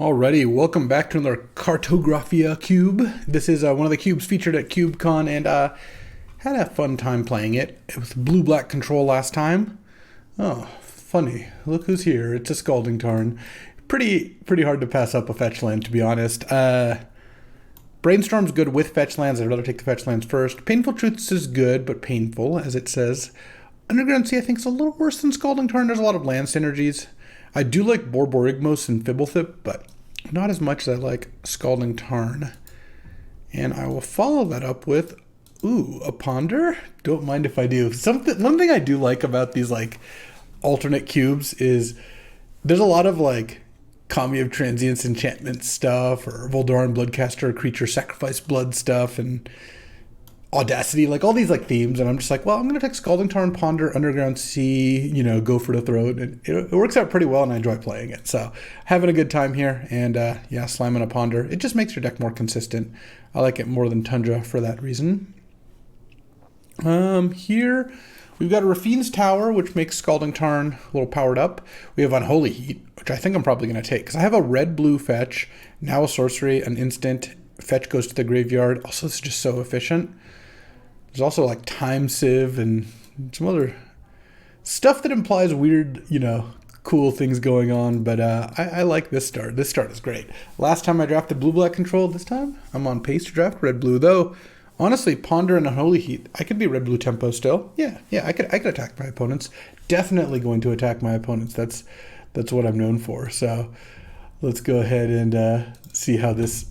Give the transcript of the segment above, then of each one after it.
Alrighty, welcome back to another Cartographia Cube. This is one of the cubes featured at CubeCon, and had a fun time playing it. It was blue-black control last time. Oh, funny. Look who's here. It's a Scalding Tarn. Pretty hard to pass up a fetch land, to be honest. Brainstorm's good with fetch lands. I'd rather take the fetch lands first. Painful Truths is good, but painful, as it says. Underground Sea, I think, is a little worse than Scalding Tarn. There's a lot of land synergies. I do like Borborygmos and Fibblethip, but not as much as I like Scalding Tarn. And I will follow that up with, a Ponder? Don't mind if I do. One thing I do like about these alternate cubes is there's a lot of Kami of Transience enchantment stuff, or Voldoran Bloodcaster creature sacrifice blood stuff, and Audacity, all these themes, and I'm just I'm gonna take Scalding Tarn, Ponder, Underground Sea, go for the throat, and it works out pretty well, and I enjoy playing it. So having a good time here, and slamming a Ponder. It just makes your deck more consistent. I like it more than Tundra for that reason. Here we've got a Rafine's Tower, which makes Scalding Tarn a little powered up. We have Unholy Heat, which I think I'm probably gonna take because I have a red-blue fetch, now a sorcery, an instant. Fetch goes to the graveyard. Also, this is just so efficient. There's also Time Sieve and some other stuff that implies weird, cool things going on. But I like this start. This start is great. Last time I drafted blue-black control. This time I'm on pace to draft red-blue. Though, honestly, Ponder and Unholy Heat, I could be red-blue tempo still. Yeah, I could attack my opponents. Definitely going to attack my opponents. That's what I'm known for. So let's go ahead and see how this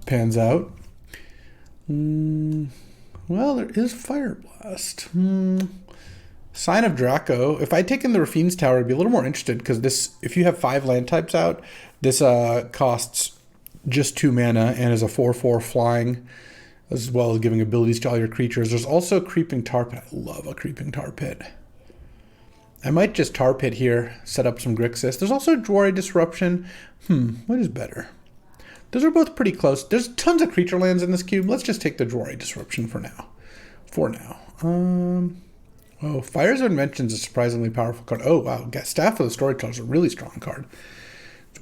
pans out. Well, there is Fire Blast. Sign of Draco. If I'd taken the Rafine's Tower, I'd be a little more interested because this, if you have 5 land types out, this costs just 2 mana and is a 4/4 flying, as well as giving abilities to all your creatures. There's also Creeping Tar Pit. I love a Creeping Tar Pit. I might just Tar Pit here, set up some Grixis. There's also Dwari Disruption. What is better? Those are both pretty close. There's tons of creature lands in this cube. Let's just take the Dwari Disruption for now. Fires of Invention is a surprisingly powerful card. Oh, wow. Staff of the Storyteller is a really strong card.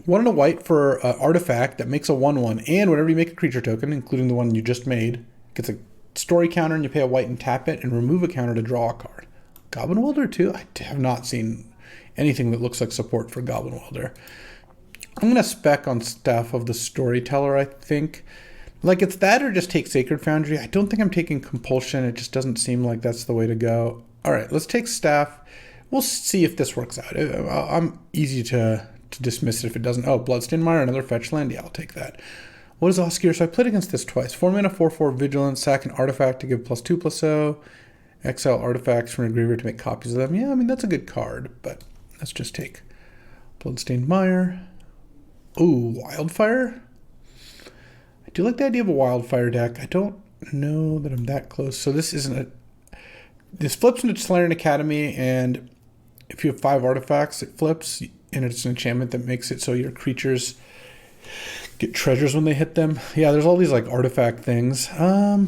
1 and a white for artifact that makes a 1/1. And whenever you make a creature token, including the one you just made, gets a story counter and you pay a white and tap it and remove a counter to draw a card. Goblin Welder too? I have not seen anything that looks like support for Goblin Welder. I'm going to spec on Staff of the Storyteller, I think. It's that or just take Sacred Foundry. I don't think I'm taking Compulsion. It just doesn't seem like that's the way to go. All right, let's take Staff. We'll see if this works out. I'm easy to dismiss it if it doesn't. Oh, Bloodstained Mire, another fetch land. Yeah, I'll take that. What is Oscure? So I played against this twice. 4 mana, 4/4 Vigilance, sack an artifact to give +2/+0. Exile artifacts from your graveyard to make copies of them. Yeah, I mean, that's a good card, but let's just take Bloodstained Mire. Ooh, Wildfire? I do like the idea of a Wildfire deck. I don't know that I'm that close. So this flips into Solarian Academy, and if you have 5 artifacts, it flips, and it's an enchantment that makes it so your creatures get treasures when they hit them. Yeah, there's all these artifact things. I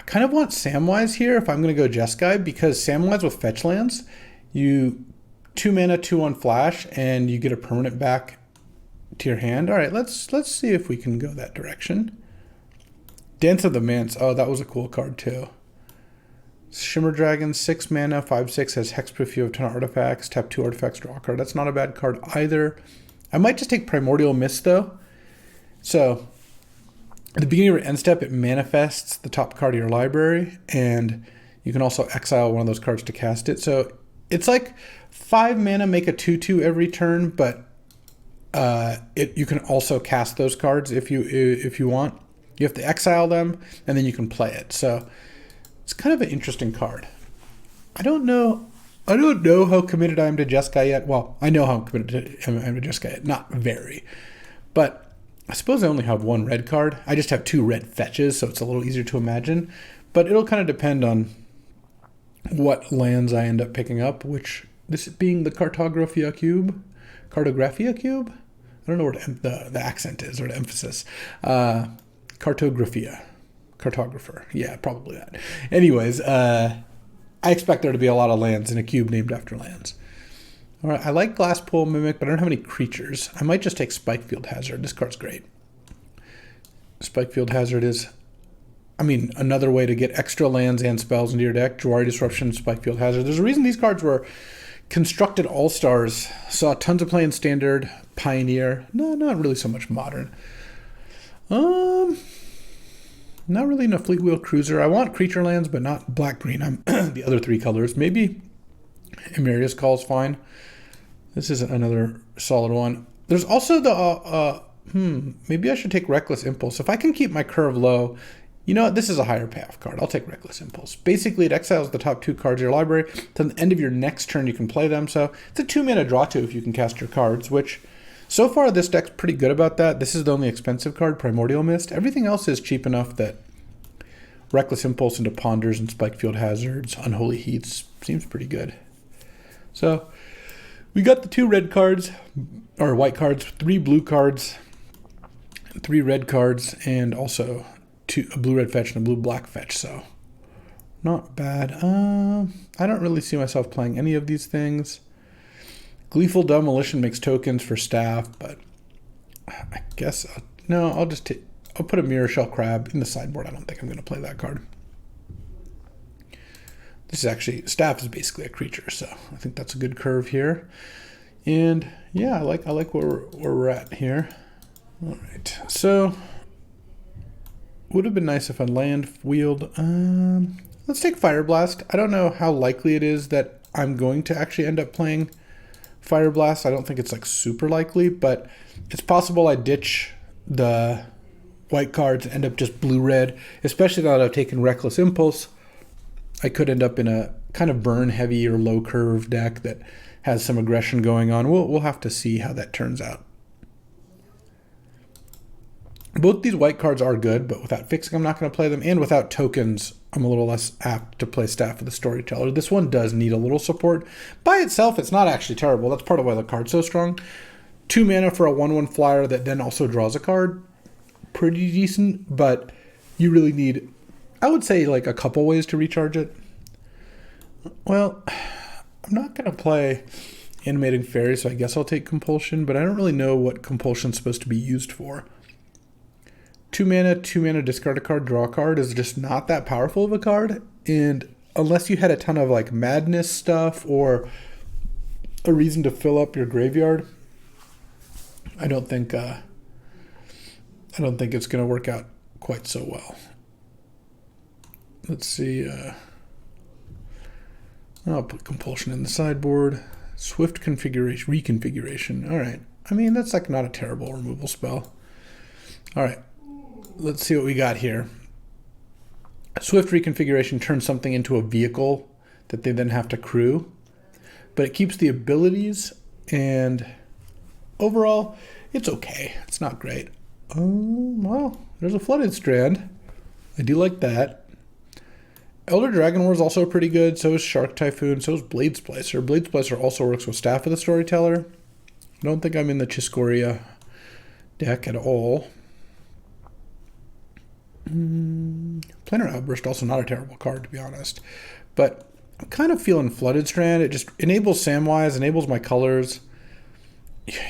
kind of want Samwise here if I'm going to go Jeskai, because Samwise with fetch lands, you 2 mana, 2/1 flash, and you get a permanent back to your hand. All right, let's see if we can go that direction. Dance of the Manse. Oh, that was a cool card too. Shimmer Dragon, 6 mana, 5/6, has hexproof. You have a ton of artifacts. Tap 2 artifacts, draw a card. That's not a bad card either. I might just take Primordial Mist though. So at the beginning of your end step, it manifests the top card of your library, and you can also exile one of those cards to cast it. So it's 5 mana, make a 2/2 every turn, but you can also cast those cards if you want. You have to exile them, and then you can play it. So it's kind of an interesting card. I don't know how committed I am to Jeskai yet. Well, I know how committed I am to Jeskai yet. Not very. But I suppose I only have 1 red card. I just have 2 red fetches, so it's a little easier to imagine. But it'll kind of depend on what lands I end up picking up, which, this being the Cartographia Cube. Cartographia Cube? I don't know where the accent is, or the emphasis. Cartographia. Cartographer. Yeah, probably that. Anyways, I expect there to be a lot of lands in a cube named after lands. All right, I like Glasspool Mimic, but I don't have any creatures. I might just take Spikefield Hazard. This card's great. Spikefield Hazard is, I mean, another way to get extra lands and spells into your deck. Jwari Disruption, Spikefield Hazard. There's a reason these cards were constructed All-Stars. Saw tons of play in Standard, Pioneer. No, not really so much Modern. Not really in a Fleet Wheel Cruiser. I want creature lands, but not black-green. I'm the other three colors. Maybe Emeria's Call's fine. This is another solid one. There's also the, maybe I should take Reckless Impulse. If I can keep my curve low, you know what? This is a higher payoff card. I'll take Reckless Impulse. Basically, it exiles the top 2 cards of your library. To the end of your next turn, you can play them. So it's a 2-mana draw 2 if you can cast your cards, which so far this deck's pretty good about that. This is the only expensive card, Primordial Mist. Everything else is cheap enough that Reckless Impulse into Ponders and Spikefield Hazards, Unholy Heats seems pretty good. So we got the 2 red cards, or white cards, 3 blue cards, 3 red cards, and also a blue-red fetch and a blue-black fetch, so not bad. I don't really see myself playing any of these things. Gleeful Demolition makes tokens for staff, but I guess, I'll put a Mirror Shell Crab in the sideboard. I don't think I'm going to play that card. This is actually, staff is basically a creature, so I think that's a good curve here. And yeah, I like where we're at here. All right, so would have been nice if I land wheeled. Let's take Fire Blast. I don't know how likely it is that I'm going to actually end up playing Fire Blast. I don't think it's like super likely, but it's possible I ditch the white cards and end up just blue-red, especially now that I've taken Reckless Impulse. I could end up in a kind of burn-heavy or low-curve deck that has some aggression going on. We'll have to see how that turns out. Both these white cards are good, but without fixing, I'm not going to play them. And without tokens, I'm a little less apt to play Staff of the Storyteller. This one does need a little support. By itself, it's not actually terrible. That's part of why the card's so strong. 2 mana for a 1/1 flyer that then also draws a card. Pretty decent, but you really need, I would say, like a couple ways to recharge it. Well, I'm not going to play Animating Fairy, so I guess I'll take Compulsion, but I don't really know what Compulsion's supposed to be used for. 2 mana, discard a card, draw a card is just not that powerful of a card. And unless you had a ton of like madness stuff or a reason to fill up your graveyard, I don't think it's going to work out quite so well. Let's see. I'll put Compulsion in the sideboard. Swift configuration, reconfiguration. All right. I mean, that's like not a terrible removal spell. All right. Let's see what we got here. Swift reconfiguration turns something into a vehicle that they then have to crew, but it keeps the abilities, and overall, it's okay. It's not great. Well, there's a Flooded Strand. I do like that. Elder Dragon War is also pretty good. So is Shark Typhoon. So is Blade Splicer. Blade Splicer also works with Staff of the Storyteller. I don't think I'm in the Chiskoria deck at all. Planar Outburst, also not a terrible card, to be honest. But I'm kind of feeling Flooded Strand. It just enables Samwise, enables my colors.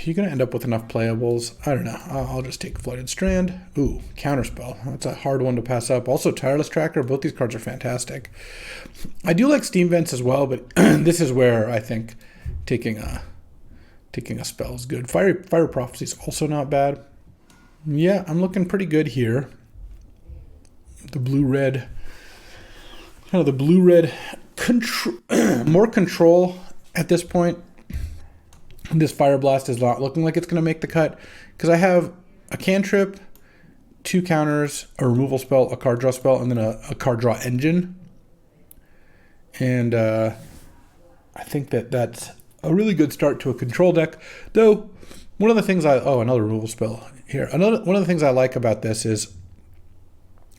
You're going to end up with enough playables. I don't know. I'll just take Flooded Strand. Ooh, Counterspell. That's a hard one to pass up. Also, Tireless Tracker. Both these cards are fantastic. I do like Steam Vents as well, but this is where I think taking a spell is good. Fire Prophecy is also not bad. Yeah, I'm looking pretty good here. The blue-red, kind of the blue-red, more control at this point. This Fire Blast is not looking like it's going to make the cut because I have a cantrip, 2 counters, a removal spell, a card draw spell, and then a card draw engine. And I think that's a really good start to a control deck. Though, one of the things another removal spell here. One of the things I like about this is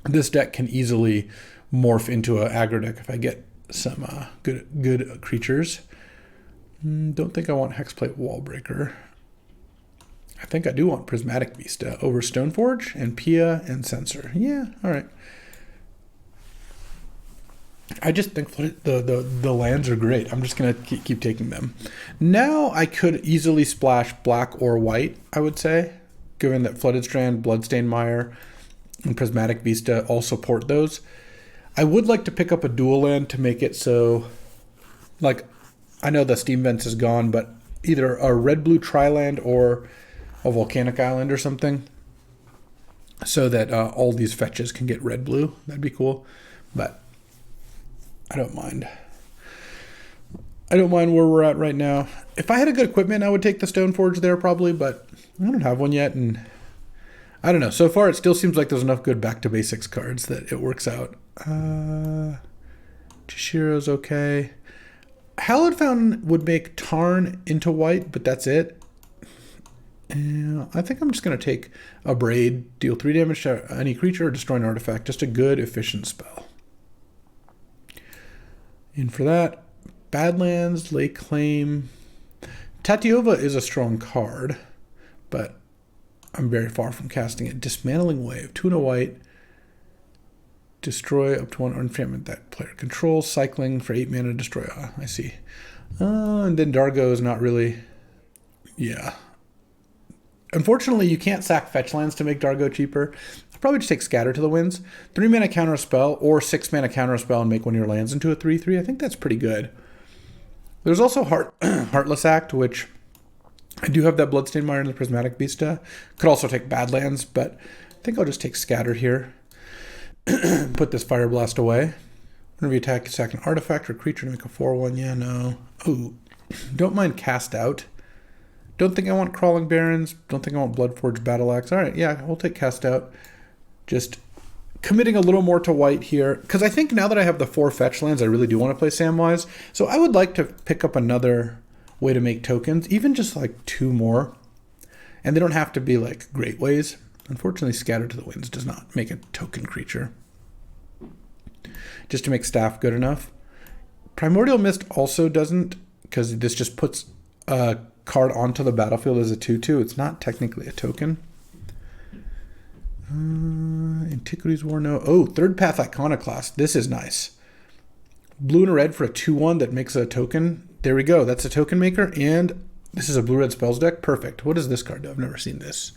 this deck can easily morph into an aggro deck if I get some good creatures. Don't think I want Hexplate Wallbreaker. I think I do want Prismatic Vista over Stoneforge and Pia and Censor. Yeah, all right. I just think the lands are great. I'm just going to keep taking them. Now I could easily splash black or white, I would say, given that Flooded Strand, Bloodstained Mire, and Prismatic Vista all support those. I would like to pick up a dual land to make it so, like, I know the Steam Vents is gone, but either a red-blue tri-land or a Volcanic Island or something, so that all these fetches can get red-blue. That'd be cool, but I don't mind. I don't mind where we're at right now. If I had a good equipment, I would take the Stoneforge there probably, but I don't have one yet, and I don't know. So far, it still seems like there's enough good back to basics cards that it works out. Chishiro's okay. Hallowed Fountain would make Tarn into white, but that's it. And I think I'm just going to take a Braid, deal 3 damage to any creature, or destroy an artifact. Just a good, efficient spell. And for that, Badlands, Lake Claim. Tatiova is a strong card, but I'm very far from casting it. Dismantling Wave, 2 and a white. Destroy up to 1 enchantment that player controls. Cycling for 8 mana, destroy. I see. And then Dargo is not really... Yeah. Unfortunately, you can't sack fetch lands to make Dargo cheaper. I'll probably just take Scatter to the Winds. 3 mana counter a spell, or 6 mana counter a spell and make one of your lands into a 3/3. I think that's pretty good. There's also Heartless Act, which I do have that Bloodstained Mire and the Prismatic Vista. Could also take Badlands, but I think I'll just take Scatter here. Put this Fire Blast away. Whenever you attack, sack an artifact or creature to make a 4/1. Yeah, no. Oh, don't mind Cast Out. Don't think I want Crawling Barrens. Don't think I want Bloodforged Battle Axe. All right, yeah, we'll take Cast Out. Just committing a little more to white here. Because I think now that I have the 4 fetch lands, I really do want to play Samwise. So I would like to pick up another way to make tokens. Even just like 2 more. And they don't have to be like great ways. Unfortunately, Scatter to the Winds does not make a token creature. Just to make Staff good enough. Primordial Mist also doesn't, because this just puts a card onto the battlefield as a 2/2. It's not technically a token. Antiquities War, no. Oh, Third Path Iconoclast. This is nice. Blue and a red for a 2/1 that makes a token. There we go. That's a token maker. And this is a blue-red spells deck. Perfect. What does this card do? I've never seen this.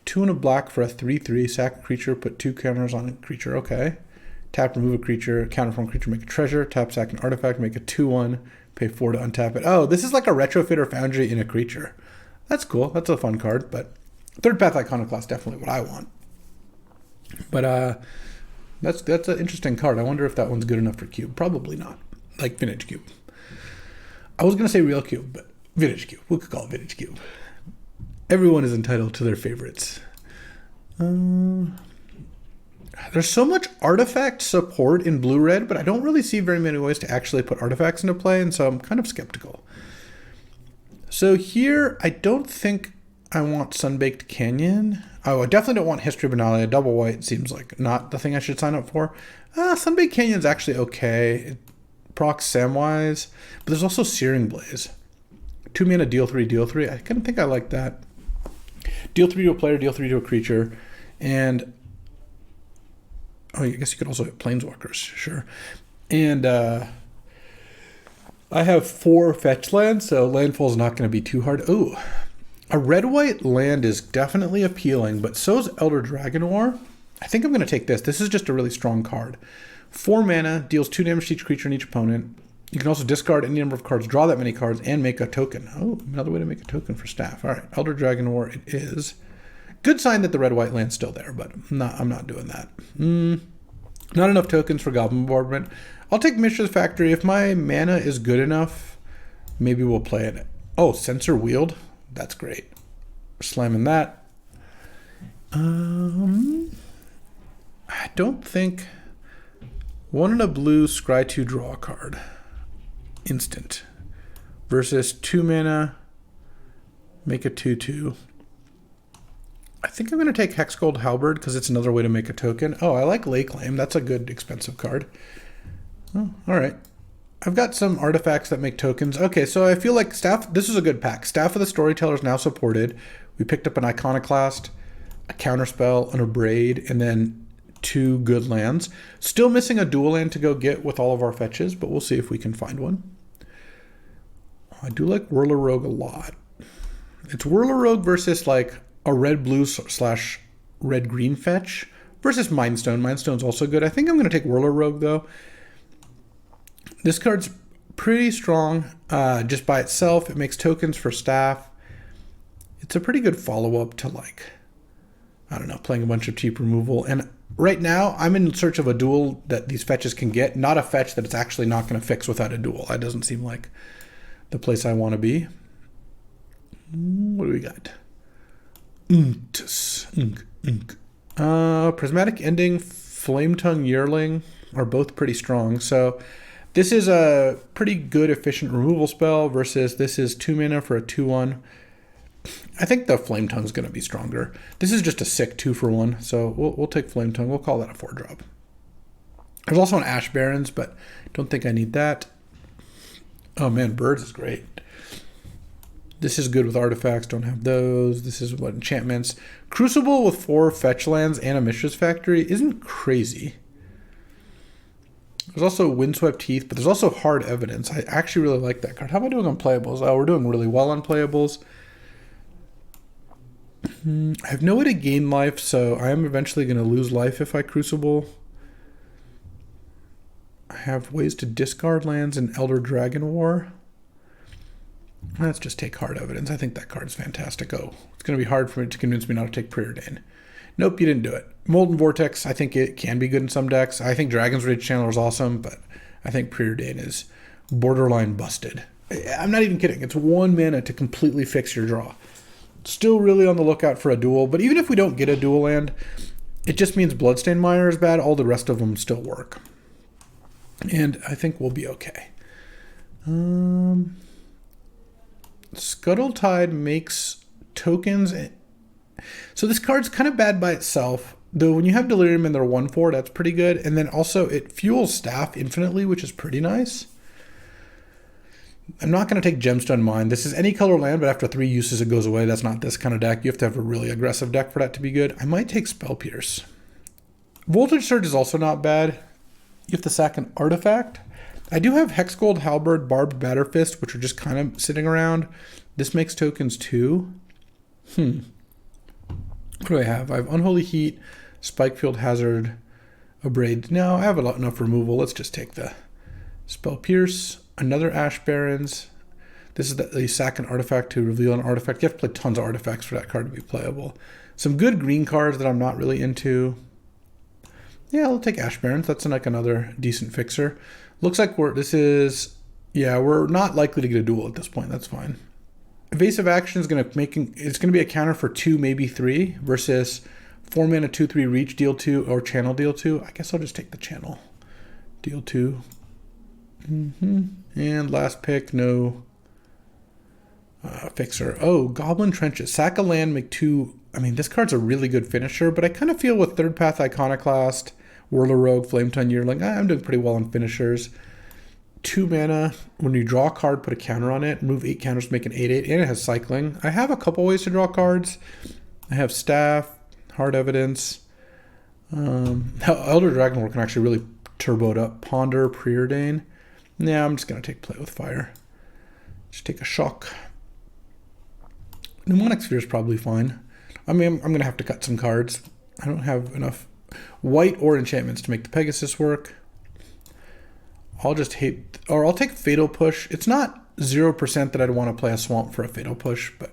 2 and a black for a 3/3. Sack a creature, put 2 counters on a creature. Okay. Tap, remove a creature. Counter from a creature, make a treasure. Tap, sack an artifact, make a 2/1. Pay 4 to untap it. Oh, this is like a Retrofitter Foundry in a creature. That's cool. That's a fun card, but Third Path Iconoclast definitely what I want. But that's an interesting card. I wonder if that one's good enough for Cube. Probably not. Like Vintage Cube. I was going to say Real Cube, but Vintage Cube. We could call it Vintage Cube. Everyone is entitled to their favorites. There's so much artifact support in blue-red, but I don't really see very many ways to actually put artifacts into play, and so I'm kind of skeptical. So here, I don't think I want Sunbaked Canyon. Oh, I definitely don't want History of Benalia. Double white seems like not the thing I should sign up for. Sunbaked Canyon's actually okay. It procs Samwise, but there's also Searing Blaze. 2 mana, deal 3, deal 3. I kind of think I like that. Deal 3 to a player, deal 3 to a creature, and oh, I guess you could also have Planeswalkers, sure. And I have 4 fetch lands, so landfall is not going to be too hard. Oh, a red-white land is definitely appealing, but so is Elder Dragon War. I think I'm going to take this. This is just a really strong card. 4 mana, deals 2 damage to each creature and each opponent. You can also discard any number of cards, draw that many cards, and make a token. Oh, another way to make a token for Staff. All right, Elder Dragon War it is. Good sign that the red-white land's still there, but I'm not doing that. Not enough tokens for Goblin Bombardment. I'll take Mishra's Factory. If my mana is good enough, maybe we'll play it. Oh, Sensor Wield. That's great. Slamming that. I don't think... 1 and a blue, scry 2, draw a card. Instant. Versus 2 mana, make a 2/2. I think I'm going to take Hexgold Halberd because it's another way to make a token. Oh, I like Lake Claim. That's a good expensive card. Oh, all right. I've got some artifacts that make tokens. Okay, so I feel like Staff, this is a good pack. Staff of the Storyteller is now supported. We picked up an Iconoclast, a Counterspell, and a Braid, and then two good lands. Still missing a dual land to go get with all of our fetches, but we'll see if we can find one. I do like Whirler Rogue a lot. It's Whirler Rogue versus like a red-blue / red-green fetch versus Mindstone. Mindstone's also good. I think I'm going to take Whirler Rogue, though. This card's pretty strong just by itself. It makes tokens for staff. It's a pretty good follow-up to, like, I don't know, playing a bunch of cheap removal. And right now, I'm in search of a duel that these fetches can get, not a fetch that it's actually not going to fix without a duel. That doesn't seem like the place I want to be. What do we got? Prismatic Ending, Flame Tongue Yearling are both pretty strong. So this is a pretty good efficient removal spell versus this is 2 mana for a 2/1. I think the Flame Tongue is going to be stronger. This is just a sick 2-for-1, so we'll take Flame Tongue. We'll call that a 4-drop. There's also an Ash Barrens, but don't think I need that. Oh man, Birds is great. This is good with artifacts, don't have those. This is what enchantments. Crucible with 4 fetch lands and a Mishra's Factory isn't crazy. There's also Windswept Heath, but there's also Hard Evidence. I actually really like that card. How am I doing on playables? Oh, we're doing really well on playables. I have no way to gain life, so I am eventually going to lose life if I Crucible. I have ways to discard lands in Elder Dragon War. Let's just take Hard Evidence. I think that card is fantastic. Oh, it's going to be hard for it to convince me not to take Preordain. Nope, you didn't do it. Molten Vortex, I think it can be good in some decks. I think Dragon's Rage Channeler is awesome, but I think Preordain is borderline busted. I'm not even kidding. It's 1 mana to completely fix your draw. Still really on the lookout for a duel, but even if we don't get a dual land, it just means Bloodstained Mire is bad. All the rest of them still work. And I think we'll be okay. Scuttle Tide makes tokens. So this card's kind of bad by itself, though when you have Delirium and they're 1/4, that's pretty good. And then also it fuels staff infinitely, which is pretty nice. I'm not going to take Gemstone Mine. This is any color land, but after 3 uses it goes away. That's not this kind of deck. You have to have a really aggressive deck for that to be good. I might take Spell Pierce. Voltage Surge is also not bad. You have to sack an artifact. I do have Hexgold Halberd, Barbed Batterfist, which are just kind of sitting around. This makes tokens too. What do I have? I have Unholy Heat, Spikefield Hazard, Abrade. No, I have enough removal. Let's just take the Spell Pierce. Another Ash Barrens. This is the sack an artifact to reveal an artifact. You have to play tons of artifacts for that card to be playable. Some good green cards that I'm not really into. Yeah, I'll take Ash Barrens. That's like another decent fixer. Looks like we're not likely to get a duel at this point. That's fine. Evasive Action is going to be a counter for 2, maybe 3, versus 4 mana 2/3 reach, deal 2, or channel, deal 2. I guess I'll just take the channel. Deal 2. And last pick, no fixer. Oh, Goblin Trenches. Sack a land, make 2. I mean, this card's a really good finisher, but I kind of feel with Third Path Iconoclast, Whirler Rogue, Flame Tongue Yearling, I'm doing pretty well on finishers. 2 mana. When you draw a card, put a counter on it. Move 8 counters to make an 8/8, and it has cycling. I have a couple ways to draw cards. I have Staff, Hard Evidence. Elder Dragon War can actually really turbo it up. Ponder, Preordain. Yeah, I'm just going to take Play with Fire. Just take a shock. Mnemonic Sphere is probably fine. I mean, I'm going to have to cut some cards. I don't have enough white or enchantments to make the Pegasus work. I'll take Fatal Push. It's not 0% that I'd want to play a Swamp for a Fatal Push, but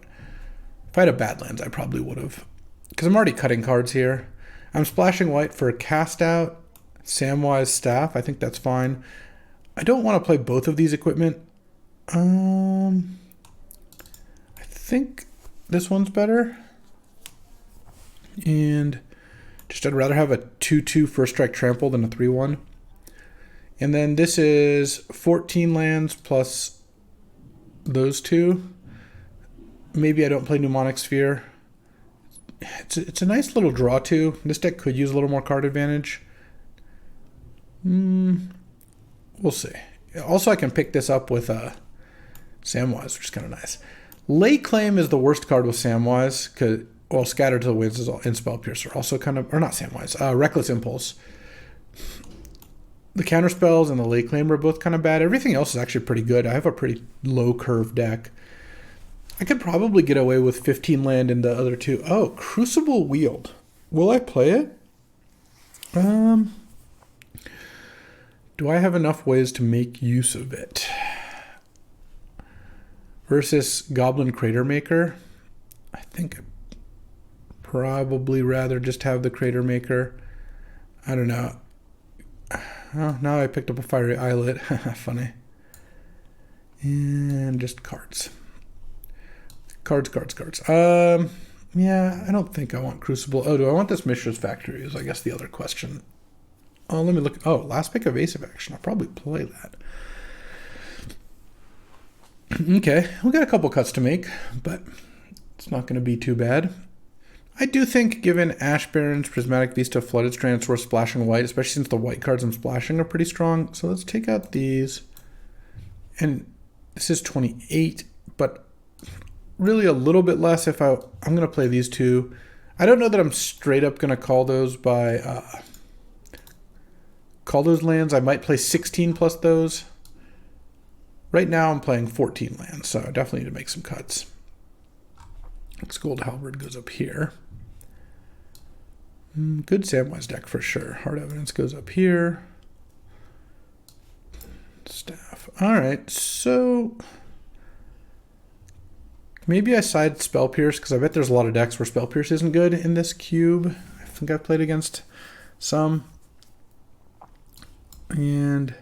if I had a Badlands, I probably would have. Because I'm already cutting cards here. I'm splashing white for a Cast Out, Samwise Staff. I think that's fine. I don't want to play both of these equipment. I think this one's better. And just I'd rather have a 2/2 First Strike Trample than a 3/1. And then this is 14 lands plus those 2. Maybe I don't play Mnemonic Sphere. It's a nice little draw too. This deck could use a little more card advantage. We'll see. Also, I can pick this up with Samwise, which is kind of nice. Lay Claim is the worst card with Samwise, because Well, Scatter to the Winds is all, and Spell Piercer also kind of, or not Samwise, Reckless Impulse. The counterspells and the Lake Claim are both kind of bad. Everything else is actually pretty good. I have a pretty low curve deck. I could probably get away with 15 land in the other two. Oh, Crucible Wield. Will I play it? Do I have enough ways to make use of it? Versus Goblin Crater Maker. I think I'd probably rather just have the Crater Maker. I don't know. Oh, now I picked up a Fiery Islet. Funny. And just cards. Cards. Yeah, I don't think I want Crucible. Oh, do I want this Mishra's Factory is I guess the other question. Oh, let me look. Oh, last pick evasive action. I'll probably play that. Okay, we got a couple cuts to make, but it's not going to be too bad. I do think given Ash Barrens, Prismatic Vista, Flooded Strand, Source, Splashing White, especially since the white cards I'm splashing are pretty strong. So let's take out these. And this is 28, but really a little bit less if I'm going to play these two. I don't know that I'm straight up going to call those by call those lands. I might play 16 plus those. Right now I'm playing 14 lands, so I definitely need to make some cuts. Gold Halberd goes up here. Good Samwise deck for sure. Hard Evidence goes up here. Staff. All right, so maybe I side Spell Pierce because I bet there's a lot of decks where Spell Pierce isn't good in this cube. I think I've played against some. And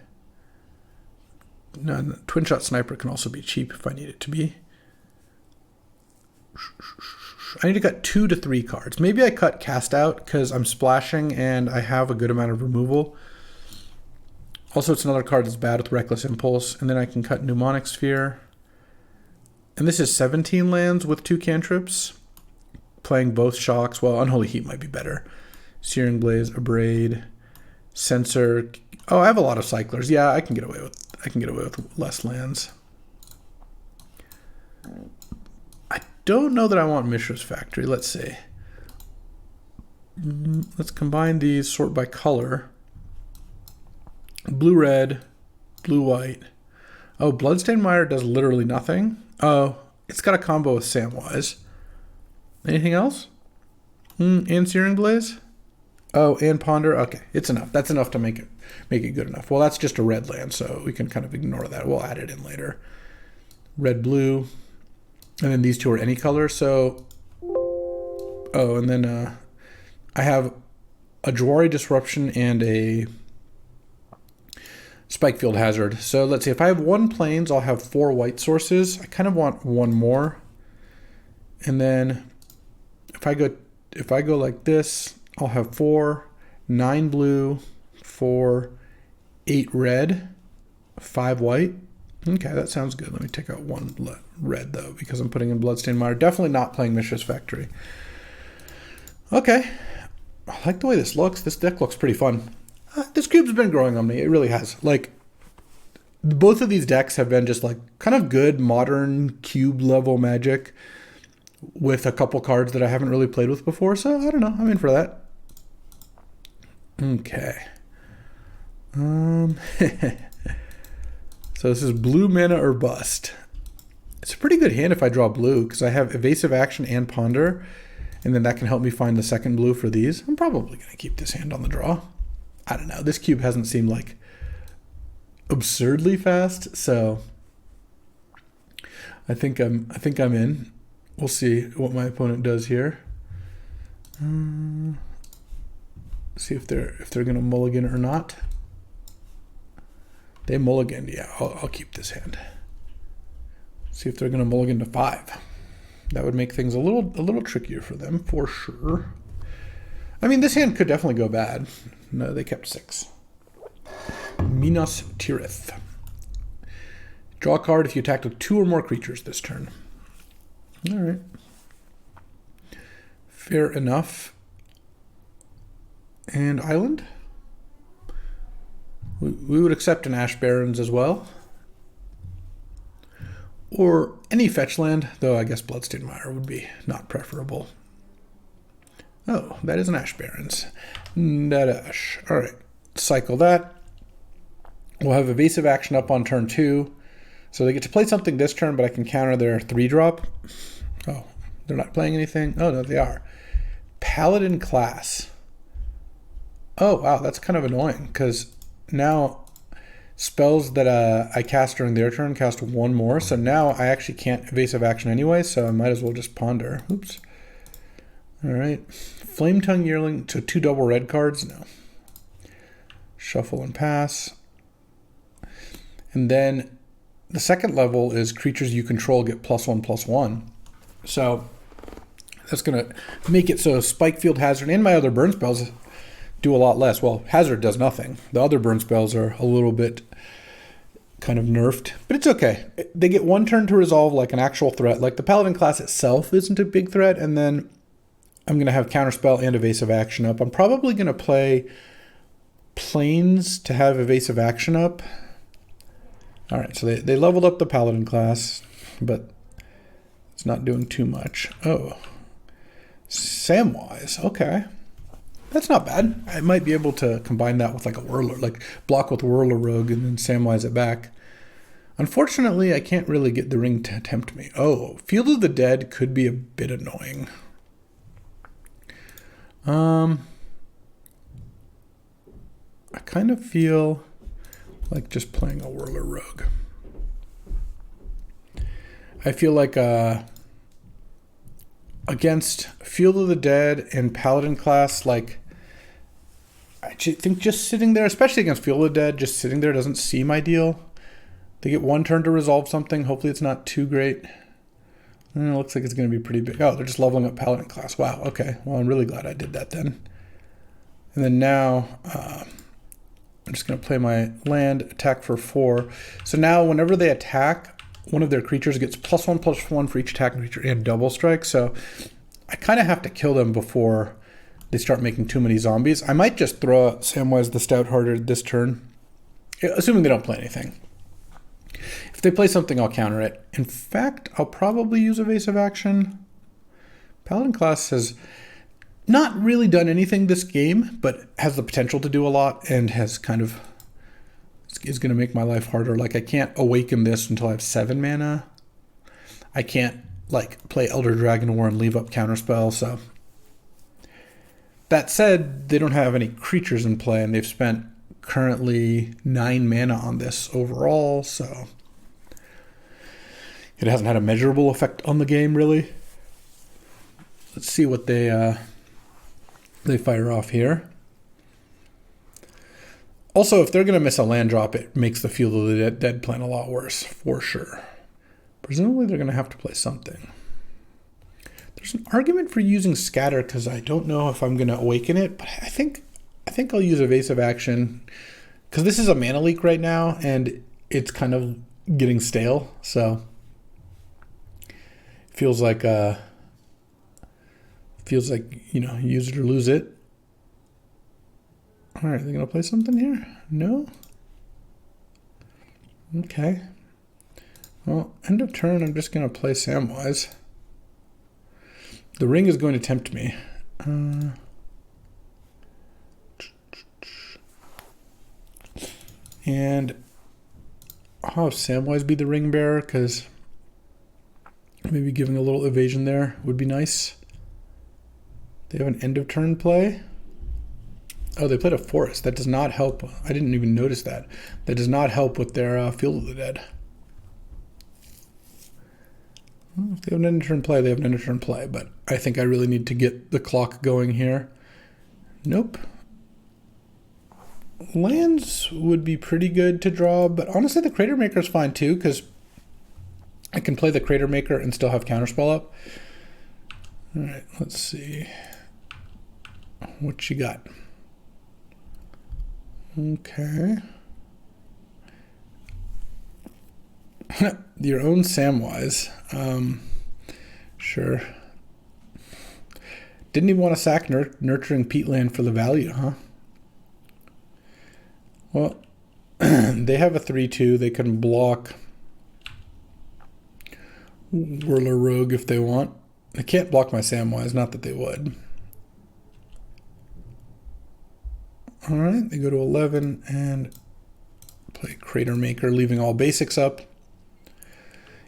no, Twin Shot Sniper can also be cheap if I need it to be. I need to cut 2 to 3 cards. Maybe I cut Cast Out because I'm splashing and I have a good amount of removal. Also, it's another card that's bad with Reckless Impulse. And then I can cut Mnemonic Sphere. And this is 17 lands with 2 cantrips. Playing both Shocks. Well, Unholy Heat might be better. Searing Blaze, Abrade, Censor. Oh, I have a lot of cyclers. Yeah, I can get away with less lands. I don't know that I want Mishra's Factory. Let's see. Let's combine these, sort by color. Blue-red, blue-white. Oh, Bloodstained Mire does literally nothing. Oh, it's got a combo with Samwise. Anything else? And Searing Blaze? Oh, and Ponder? Okay, it's enough. That's enough to make it good enough. Well, that's just a red land, so we can kind of ignore that. We'll add it in later. Red, blue. And then these two are any color, so... Oh, and then I have a Jwari Disruption and a Spikefield Hazard. So let's see, if I have 1 plains, I'll have 4 white sources. I kind of want 1 more. And then if I go like this, I'll have 4, 9 blue, 4, 8 red, 5 white. Okay, that sounds good. Let me take out 1 red, though, because I'm putting in Bloodstained Mire. Definitely not playing Mishra's Factory. Okay. I like the way this looks. This deck looks pretty fun. This cube's been growing on me. It really has. Like, both of these decks have been just, like, kind of good, modern, cube-level Magic with a couple cards that I haven't really played with before. So, I don't know. I'm in for that. Okay. So this is blue mana or bust. It's a pretty good hand if I draw blue because I have evasive action and ponder, and then that can help me find the second blue for these. I'm probably going to keep this hand on the draw. I don't know. This cube hasn't seemed like absurdly fast, so I think I'm in. We'll see what my opponent does here. See if they're going to mulligan or not. They mulliganed. Yeah, I'll keep this hand. See if they're going to mulligan to 5. That would make things a little trickier for them, for sure. I mean, this hand could definitely go bad. No, they kept 6. Minas Tirith. Draw a card if you attack with 2 or more creatures this turn. All right. Fair enough. And Island? We would accept an Ash Barrens as well. Or any fetch land, though I guess Bloodstained Mire would be not preferable. Oh, that is an Ash Barrens. Ash. All right, cycle that. We'll have evasive action up on turn 2. So they get to play something this turn, but I can counter their 3-drop. Oh, they're not playing anything? Oh, no, they are. Paladin class. Oh, wow, that's kind of annoying, because now spells that I cast during their turn cast 1 more, so now I actually can't evasive action anyway, so I might as well just ponder. Oops. All right. Flame Tongue Yearling, so 2 double red cards? No. Shuffle and pass. And then the second level is creatures you control get +1/+1. So that's going to make it so Spike Field Hazard and my other burn spells do a lot less. Well, Hazard does nothing. The other burn spells are a little bit kind of nerfed, but it's okay. They get 1 turn to resolve like an actual threat. Like the Paladin class itself isn't a big threat, and then I'm going to have counterspell and evasive action up. I'm probably going to play Plains to have evasive action up. All right, so they leveled up the Paladin class, but it's not doing too much. Oh, Samwise, okay. That's not bad. I might be able to combine that with like a Whirler, like block with Whirler Rogue and then Samwise it back. Unfortunately, I can't really get the ring to tempt me. Oh, Field of the Dead could be a bit annoying. I kind of feel like just playing a Whirler Rogue. I feel like against Field of the Dead and Paladin class, like I think just sitting there, especially against Field of the Dead, just sitting there doesn't seem ideal. They get 1 turn to resolve something. Hopefully it's not too great. It looks like it's going to be pretty big. Oh, they're just leveling up Paladin class. Wow, okay. Well, I'm really glad I did that then. And then now I'm just going to play my land, attack for 4. So now whenever they attack, one of their creatures gets +1/+1 for each attacking creature and double strike. So I kind of have to kill them before they start making too many zombies. I might just throw out Samwise the Stout-Hearted this turn, assuming they don't play anything. If they play something, I'll counter it. In fact, I'll probably use evasive action. Paladin class has not really done anything this game, but has the potential to do a lot and has kind of is going to make my life harder. Like I can't awaken this until I have 7 mana. I can't like play Elder Dragon War and leave up counterspell. So that said, they don't have any creatures in play, and they've spent currently 9 mana on this overall, so it hasn't had a measurable effect on the game, really. Let's see what they fire off here. Also, if they're going to miss a land drop, it makes the Field of the Dead plan a lot worse, for sure. Presumably, they're going to have to play something. There's an argument for using Scatter, because I don't know if I'm going to awaken it, but I think I'll use evasive action, because this is a mana leak right now, and it's kind of getting stale, so feels like you know, use it or lose it. All right, they're gonna play something here? No? Okay. Well, end of turn, I'm just gonna play Samwise. The ring is going to tempt me. And I'll have Samwise be the ring bearer, because maybe giving a little evasion there would be nice. They have an end of turn play. Oh, they played a forest. That does not help. I didn't even notice that. That does not help with their Field of the Dead. Well, if they have an end of turn play, they have an end of turn play. But I think I really need to get the clock going here. Nope. Lands would be pretty good to draw, but honestly, the Crater Maker is fine too, because I can play the Crater Maker and still have counterspell up. All right, let's see. What you got? Okay. Your own Samwise. Sure. Didn't even want to sack Nurturing Peatland for the value, huh? Well, they have a 3/2. They can block Whirler Rogue if they want. They can't block my Samwise, not that they would. All right, they go to 11 and play Crater Maker, leaving all basics up.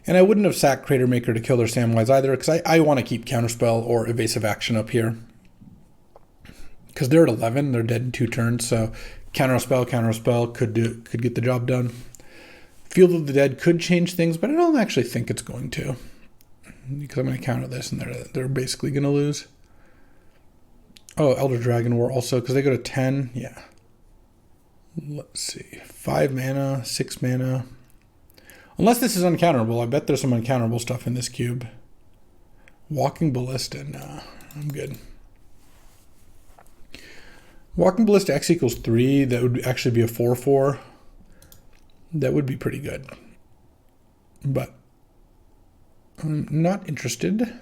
And I wouldn't have sacked Crater Maker to kill their Samwise either, because I want to keep Counterspell or Evasive Action up here. Because they're at 11, they're dead in 2 turns, so Counterspell could get the job done. Field of the Dead could change things, but I don't actually think it's going to. Because I'm going to counter this, and they're basically going to lose. Oh, Elder Dragon War also, because they go to 10, yeah. Let's see, 5 mana, 6 mana. Unless this is uncounterable. I bet there's some uncounterable stuff in this cube. Walking Ballista. Nah, I'm good. Walking Ballista X equals 3. That would actually be a 4/4. That would be pretty good. But I'm not interested.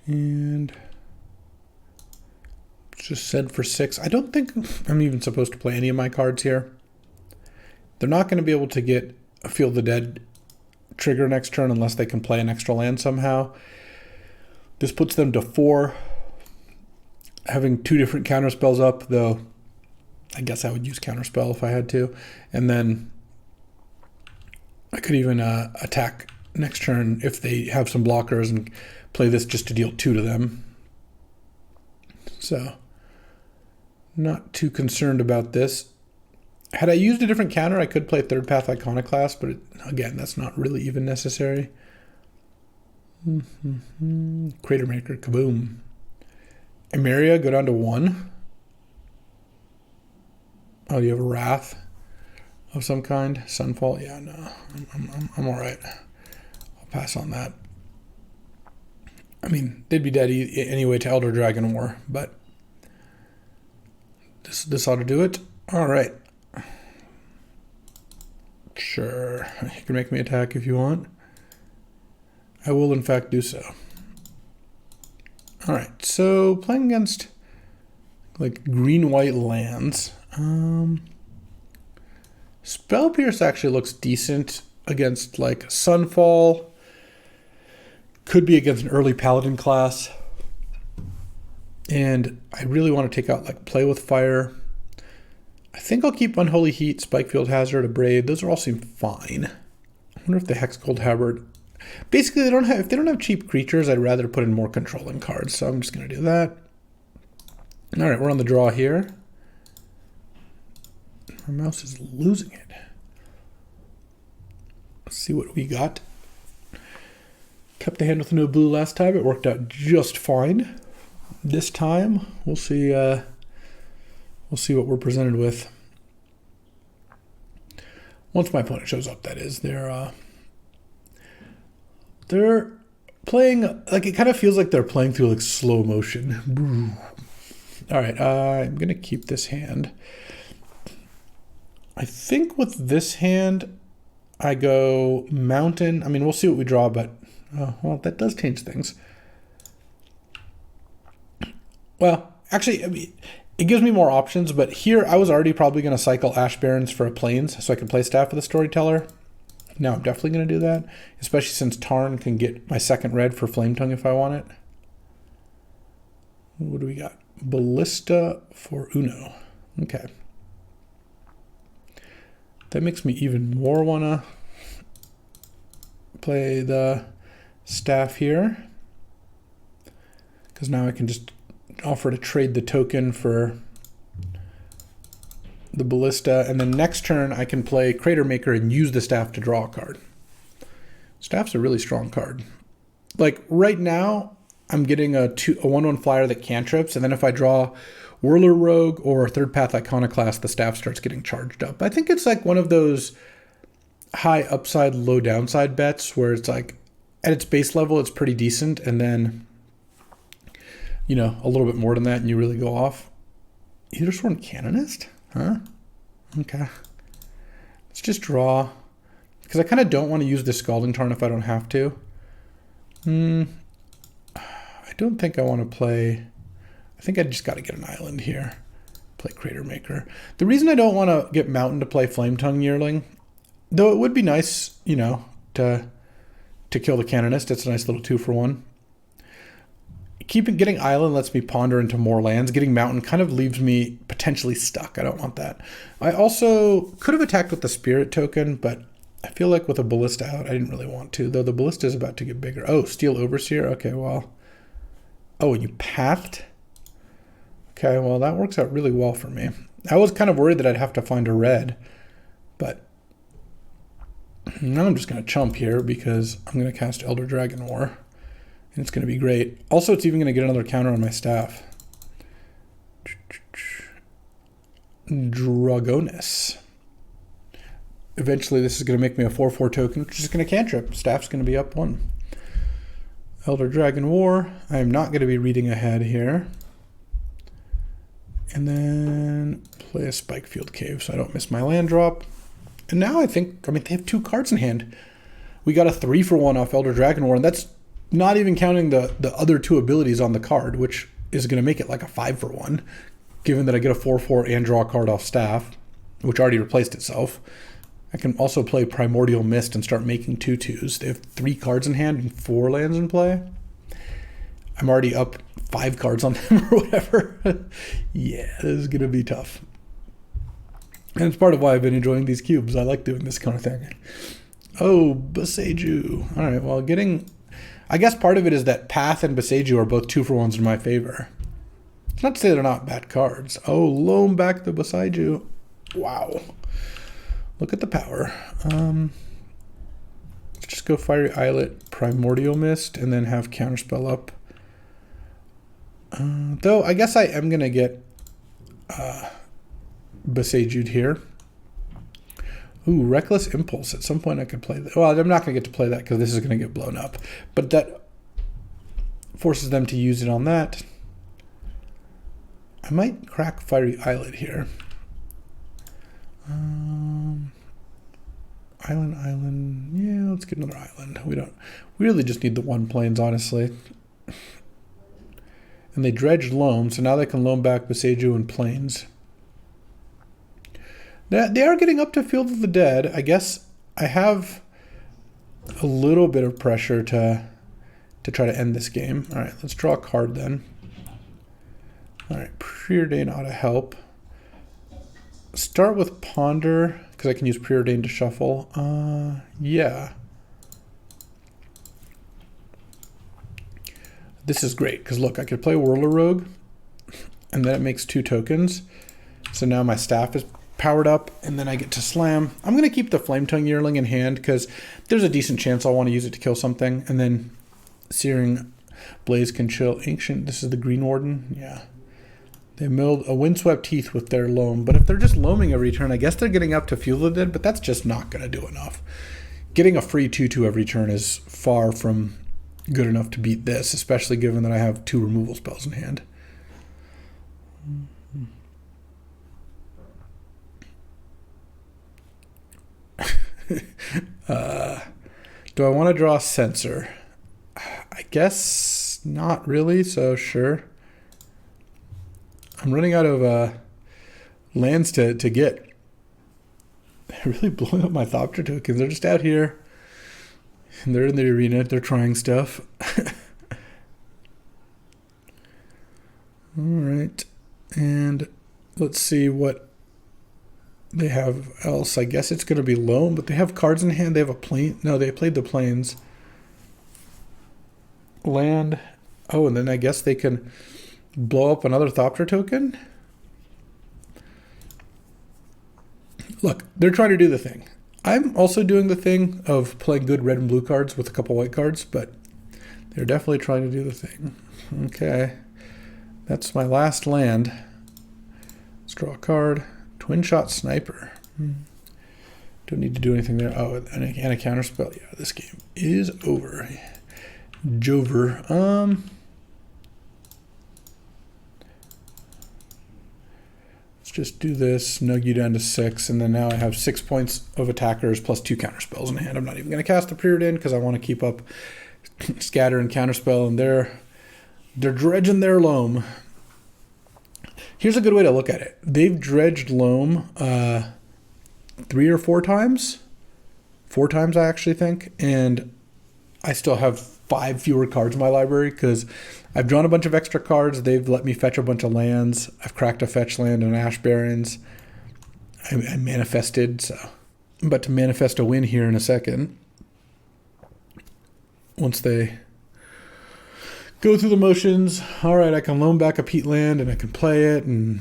And just said for 6. I don't think I'm even supposed to play any of my cards here. They're not going to be able to get a Field of the Dead trigger next turn unless they can play an extra land somehow. This puts them to 4. Having 2 different counterspells up, though I guess I would use Counterspell if I had to. And then I could even attack next turn if they have some blockers and play this just to deal 2 to them. So, not too concerned about this. Had I used a different counter, I could play Third Path Iconoclast, but again, that's not really even necessary. Crater Maker, kaboom. Emeria, go down to 1. Oh, do you have a Wrath of some kind? Sunfall? Yeah, no, I'm all right. I'll pass on that. I mean, they'd be dead anyway to Elder Dragon War, but this ought to do it. All right. Sure, you can make me attack if you want. I will, in fact, do so. All right, so playing against like green-white lands. Spell Pierce actually looks decent against like Sunfall. Could be against an early Paladin class. And I really want to take out like Play with Fire. I think I'll keep Unholy Heat, Spikefield Hazard, Abrade. Those all seem fine. I wonder if the Hexgold Halberd. Basically, if they don't have cheap creatures, I'd rather put in more controlling cards. So I'm just going to do that. All right, we're on the draw here. Our mouse is losing it. Let's see what we got. Kept the hand with no blue last time. It worked out just fine. This time, we'll see. We'll see what we're presented with. Once my opponent shows up, that is. They're playing, like, it kind of feels like they're playing through, like, slow motion. All right, I'm going to keep this hand. I think with this hand, I go Mountain. I mean, we'll see what we draw, but, well, that does change things. Well, actually, I mean, it gives me more options, but here I was already probably going to cycle Ash Barrens for a Plains so I can play Staff of the Storyteller. Now I'm definitely going to do that, especially since Tarn can get my second red for Flame Tongue if I want it. What do we got? Ballista for Uno. Okay. That makes me even more want to play the Staff here, because now I can just offer to trade the token for the Ballista, and then next turn I can play Crater Maker and use the Staff to draw a card. Staff's a really strong card. Like right now, I'm getting a 1/1 flyer that cantrips, and then if I draw Whirler Rogue or Third Path Iconoclast, the Staff starts getting charged up. I think it's like one of those high upside, low downside bets where it's like at its base level, it's pretty decent, and then you know, a little bit more than that and you really go off. Ethersworn Canonist? Huh? Okay. Let's just draw. Because I kind of don't want to use this Scalding Tarn if I don't have to. I don't think I want to play... I think I just got to get an island here. Play Crater Maker. The reason I don't want to get Mountain to play Flame Tongue Yearling, though it would be nice, you know, to kill the Canonist. It's a nice little 2-for-1. Getting Island lets me ponder into more lands. Getting Mountain kind of leaves me potentially stuck. I don't want that. I also could have attacked with the Spirit token, but I feel like with a Ballista out, I didn't really want to, though the Ballista is about to get bigger. Oh, Steel Overseer? Okay, well. Oh, and you pathed? Okay, well, that works out really well for me. I was kind of worried that I'd have to find a red, but now I'm just going to chump here because I'm going to cast Elder Dragon War, and it's going to be great. Also, it's even going to get another counter on my staff. Dragonus. Eventually, this is going to make me a 4/4 token, which is going to cantrip. Staff's going to be up 1. Elder Dragon War. I am not going to be reading ahead here. And then play a Spikefield Cave so I don't miss my land drop. And now they have 2 cards in hand. We got a 3-for-1 off Elder Dragon War, and that's not even counting the other 2 abilities on the card, which is going to make it like a 5-for-1, given that I get a 4/4 and draw a card off Staff, which already replaced itself. I can also play Primordial Mist and start making 2/2s. They have 3 cards in hand and 4 lands in play. I'm already up 5 cards on them or whatever. Yeah, this is going to be tough. And it's part of why I've been enjoying these cubes. I like doing this kind of thing. Oh, Boseiju. All right, well, I guess part of it is that Path and Boseiju are both 2-for-1s in my favor. It's not to say they're not bad cards. Oh, loam back the Boseiju. Wow. Look at the power. Let's just go Fiery Islet, Primordial Mist, and then have Counterspell up. Though I guess I am going to get Boseiju here. Ooh, Reckless Impulse. At some point I could play that. Well, I'm not going to get to play that because this is going to get blown up. But that forces them to use it on that. I might crack Fiery Islet here. Island. Yeah, let's get another island. We really just need the 1 plains, honestly. And they dredged loam, so now they can loam back Boseiju and plains. They are getting up to Field of the Dead. I guess I have a little bit of pressure to try to end this game. All right, let's draw a card then. All right, Preordain ought to help. Start with Ponder, because I can use Preordain to shuffle. Yeah. This is great, because look, I could play Whirler Rogue, and then it makes 2 tokens. So now my staff is powered up, and then I get to slam. I'm going to keep the Flame Tongue Yearling in hand, because there's a decent chance I'll want to use it to kill something. And then Searing Blaze can chill. Ancient, this is the Green Warden. Yeah. They milled a Windswept Heath with their loam. But if they're just loaming every turn, I guess they're getting up to Field of the Dead, but that's just not going to do enough. Getting a free 2/2 every turn is far from good enough to beat this, especially given that I have 2 removal spells in hand. Do I want to draw a Censor? I guess not really, so sure. I'm running out of lands to get. They're really blowing up my Thopter tokens. They're just out here. And they're in the arena. They're trying stuff. All right. And let's see what they have else. I guess it's going to be loam, but they have cards in hand. They have a plane. No, they played the plains. Land. Oh, and then I guess they can blow up another Thopter token. Look, they're trying to do the thing. I'm also doing the thing of playing good red and blue cards with a couple white cards, but they're definitely trying to do the thing. Okay. That's my last land. Let's draw a card. Twin Shot Sniper. Don't need to do anything there. Oh, and a counterspell. Yeah, this game is over. Jover. Let's just do this, nug you down to 6, and then now I have 6 points of attackers plus 2 counterspells in hand. I'm not even going to cast the Preordain because I want to keep up Scatter and Counterspell, and they're dredging their loam. Here's a good way to look at it. They've dredged loam 3 or 4 times. 4 times, I actually think, and I still have 5 fewer cards in my library because I've drawn a bunch of extra cards. They've let me fetch a bunch of lands. I've cracked a fetch land and Ash Barrens. I manifested, so I'm about to manifest a win here in a second. Once they go through the motions, all right, I can loan back a peat land and I can play it, and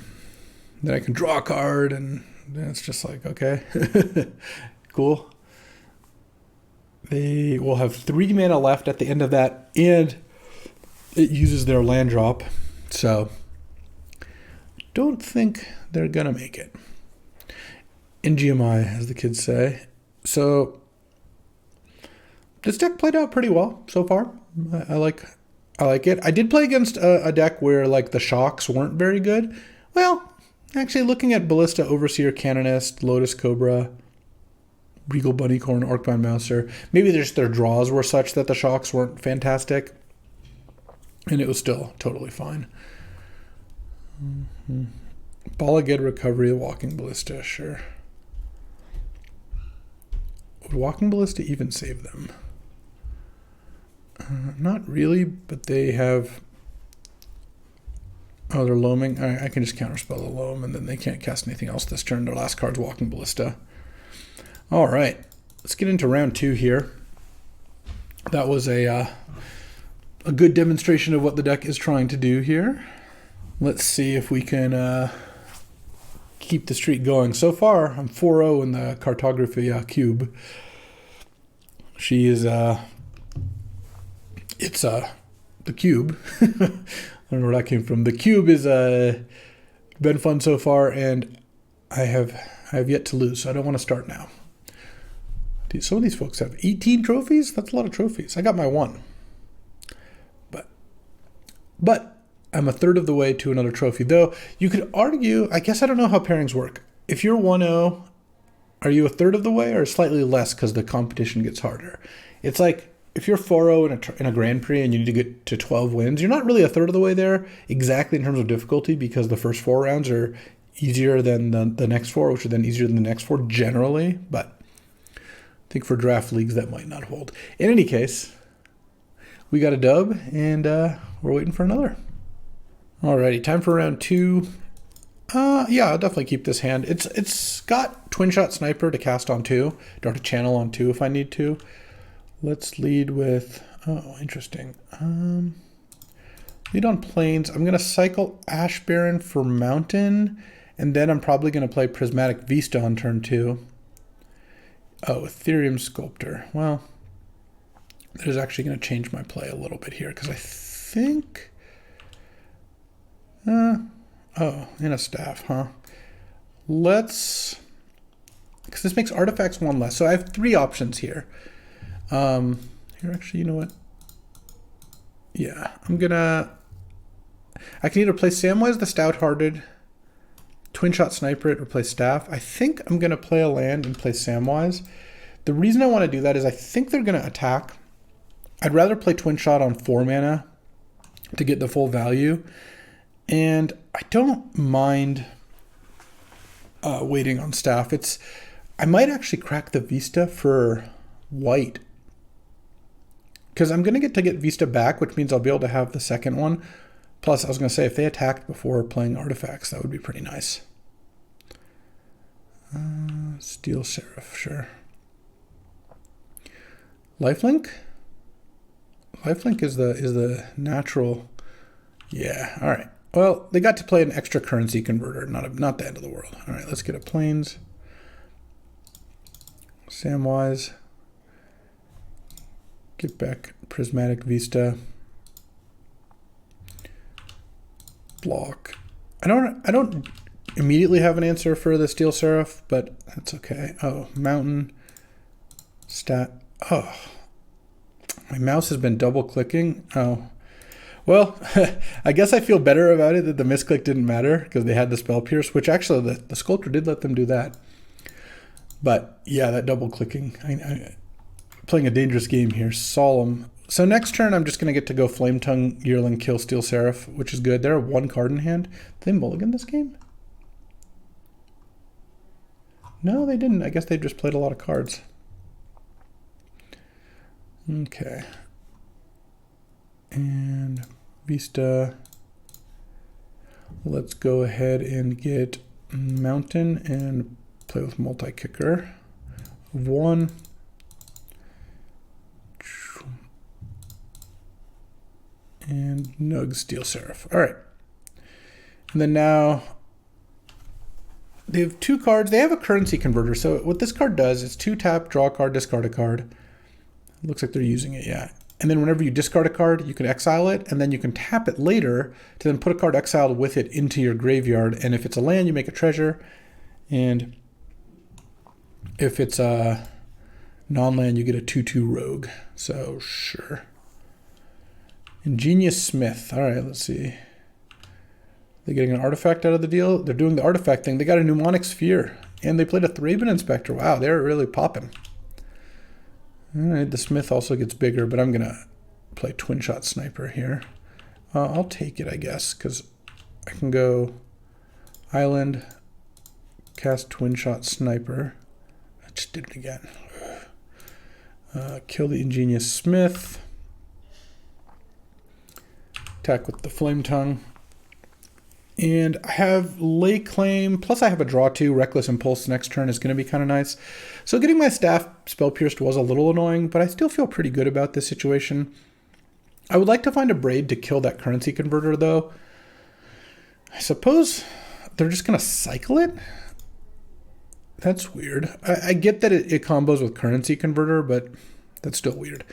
then I can draw a card, and it's just like, okay, cool. They will have 3 mana left at the end of that, and it uses their land drop, so don't think they're gonna make it. NGMI, as the kids say. So this deck played out pretty well so far. I like it. I did play against a deck where like the shocks weren't very good. Well, actually looking at Ballista, Overseer, Canonist, Lotus Cobra, Regal Bunnycorn, Orcbound Mouser, maybe their draws were such that the shocks weren't fantastic, and it was still totally fine. Balaged Recovery, Walking Ballista, sure. Would Walking Ballista even save them? Not really, but they have... Oh, they're loaming. I can just counterspell the loam, and then they can't cast anything else this turn. Their last card's Walking Ballista. All right, let's get into round 2 here. That was a good demonstration of what the deck is trying to do here. Let's see if we can keep the streak going. So far, I'm 4-0 in the Cartographia Cube. She is, it's the cube. I don't know where that came from. The cube is been fun so far, and I have yet to lose, so I don't want to start now. Some of these folks have 18 trophies. That's a lot of trophies. I got my 1. But I'm a third of the way to another trophy. Though you could argue, I guess I don't know how pairings work. If you're 1-0, are you a third of the way or slightly less because the competition gets harder? It's like if you're 4-0 in a Grand Prix and you need to get to 12 wins, you're not really a third of the way there exactly in terms of difficulty, because the first 4 rounds are easier than the next 4, which are then easier than the next 4 generally. But I think for draft leagues that might not hold. In any case, we got a dub, and we're waiting for another. Alrighty, time for round 2. Yeah, I'll definitely keep this hand. It's got Twin Shot Sniper to cast on 2, or to channel on 2 if I need to. Let's lead with, oh, interesting. Lead on Plains. I'm gonna cycle Ash Baron for Mountain, and then I'm probably gonna play Prismatic Vista on turn 2. Oh, Ethereum Sculptor. Well, that is actually going to change my play a little bit here, because I think... oh, in a staff, huh? Let's... Because this makes artifacts 1 less. So I have 3 options here. Here, actually, you know what? Yeah, I'm going to... I can either play Samwise the Stout-Hearted, Twin Shot Sniper it, or play Staff. I think I'm going to play a land and play Samwise. The reason I want to do that is I think they're going to attack. I'd rather play Twin Shot on 4 mana to get the full value. And I don't mind waiting on Staff. I might actually crack the Vista for white, because I'm going to get Vista back, which means I'll be able to have the second one. Plus, I was going to say, if they attacked before playing artifacts, that would be pretty nice. Steel Seraph, sure. Lifelink? Lifelink is the natural. Yeah, all right. Well, they got to play an extra currency converter, not the end of the world. All right, let's get a Plains. Samwise. Get back Prismatic Vista. Block. I don't immediately have an answer for the Steel Seraph, but that's okay. Oh, Mountain. Stat. Oh. My mouse has been double clicking. Oh. Well, I guess I feel better about it that the misclick didn't matter, because they had the Spell Pierce, which actually the Sculptor did let them do that. But yeah, that double clicking. I playing a dangerous game here. Solemn. So next turn, I'm just going to get to go Flame Tongue, Yearling, kill Steel Seraph, which is good. They're a 1 card in hand. Did they mulligan this game? No, they didn't. I guess they just played a lot of cards. Okay. And Vista. Let's go ahead and get Mountain and play with multi-kicker of 1. And Nug Steel Seraph. All right. And then now they have 2 cards. They have a currency converter. So what this card does is 2 tap, draw a card, discard a card. It looks like they're using it, yeah. And then whenever you discard a card, you can exile it, and then you can tap it later to then put a card exiled with it into your graveyard. And if it's a land, you make a treasure. And if it's a non-land, you get a 2/2 rogue. So sure. Ingenious Smith. All right, let's see. They're getting an artifact out of the deal. They're doing the artifact thing. They got a Mnemonic Sphere. And they played a Thraben Inspector. Wow, they're really popping. All right, the Smith also gets bigger, but I'm going to play Twin Shot Sniper here. I'll take it, I guess, because I can go Island, cast Twin Shot Sniper. I just did it again. Kill the Ingenious Smith. Attack with the Flame Tongue. And I have Lay Claim, plus I have a draw 2. Reckless Impulse next turn is going to be kind of nice. So getting my Staff Spell Pierced was a little annoying, but I still feel pretty good about this situation. I would like to find a Braid to kill that currency converter, though. I suppose they're just going to cycle it? That's weird. I get that it combos with currency converter, but that's still weird.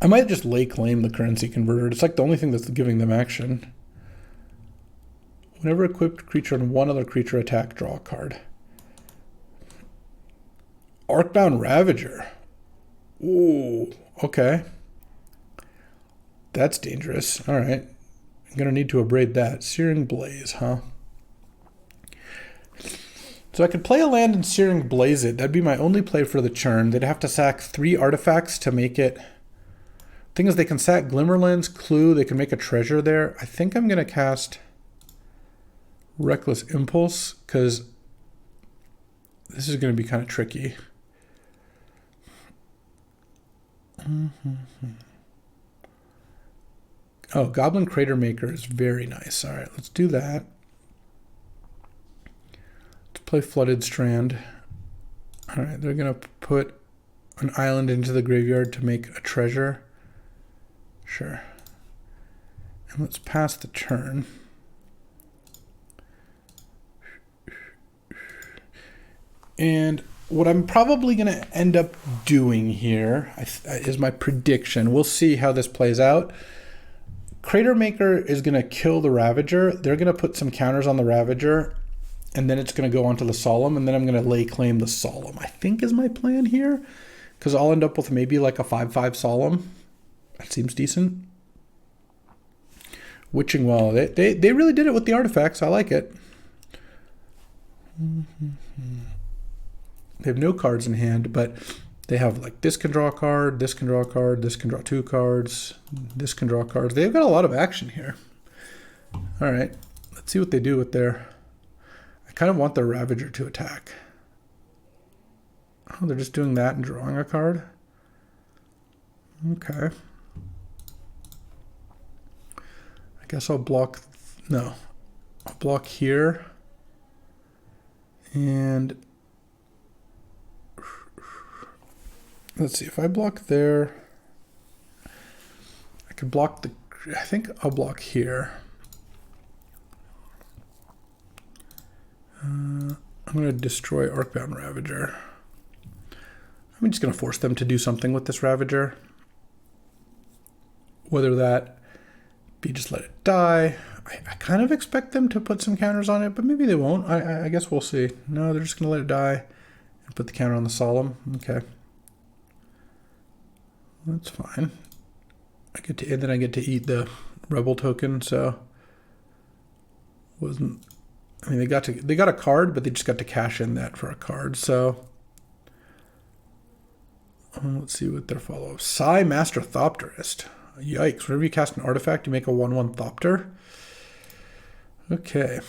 I might just Lay Claim the currency converter. It's like the only thing that's giving them action. Whenever equipped creature and one other creature attack, draw a card. Arcbound Ravager. Ooh, okay. That's dangerous. All right. I'm going to need to abrade that. Searing Blaze, huh? So I could play a land and Searing Blaze it. That'd be my only play for the turn. They'd have to sack 3 artifacts to make it. Thing is, they can sack Glimmerlands, Clue. They can make a treasure there. I think I'm going to cast Reckless Impulse because this is going to be kind of tricky. Oh, Goblin Crater Maker is very nice. All right, let's do that. Let's play Flooded Strand. All right, they're going to put an island into the graveyard to make a treasure. Sure. And let's pass the turn. And what I'm probably going to end up doing here is my prediction. We'll see how this plays out. Crater Maker is going to kill the Ravager. They're going to put some counters on the Ravager, and then it's going to go onto the Solemn, and then I'm going to Lay Claim the Solemn, I think is my plan here, because I'll end up with maybe like a 5/5 Solemn. That seems decent. Witching Well. They really did it with the artifacts. I like it. They have no cards in hand, but they have like this can draw a card, this can draw a card, this can draw 2 cards, this can draw cards. They've got a lot of action here. All right. Let's see what they do with their... I kind of want their Ravager to attack. Oh, they're just doing that and drawing a card? Okay. I guess I'll block... No. I'll block here. And... let's see, if I block there... I could block the... I think I'll block here. I'm going to destroy Arcbound Ravager. I'm just going to force them to do something with this Ravager. Whether that be just let it die. I kind of expect them to put some counters on it, but maybe they won't. I guess we'll see. No, they're just going to let it die and put the counter on the Solemn. Okay. That's fine. And then I get to eat the Rebel token, so wasn't... I mean, they got a card, but they just got to cash in that for a card. So let's see what their follow-up. Psy Master Thopterist. Yikes! Whenever you cast an artifact, you make a 1/1 Thopter. Okay.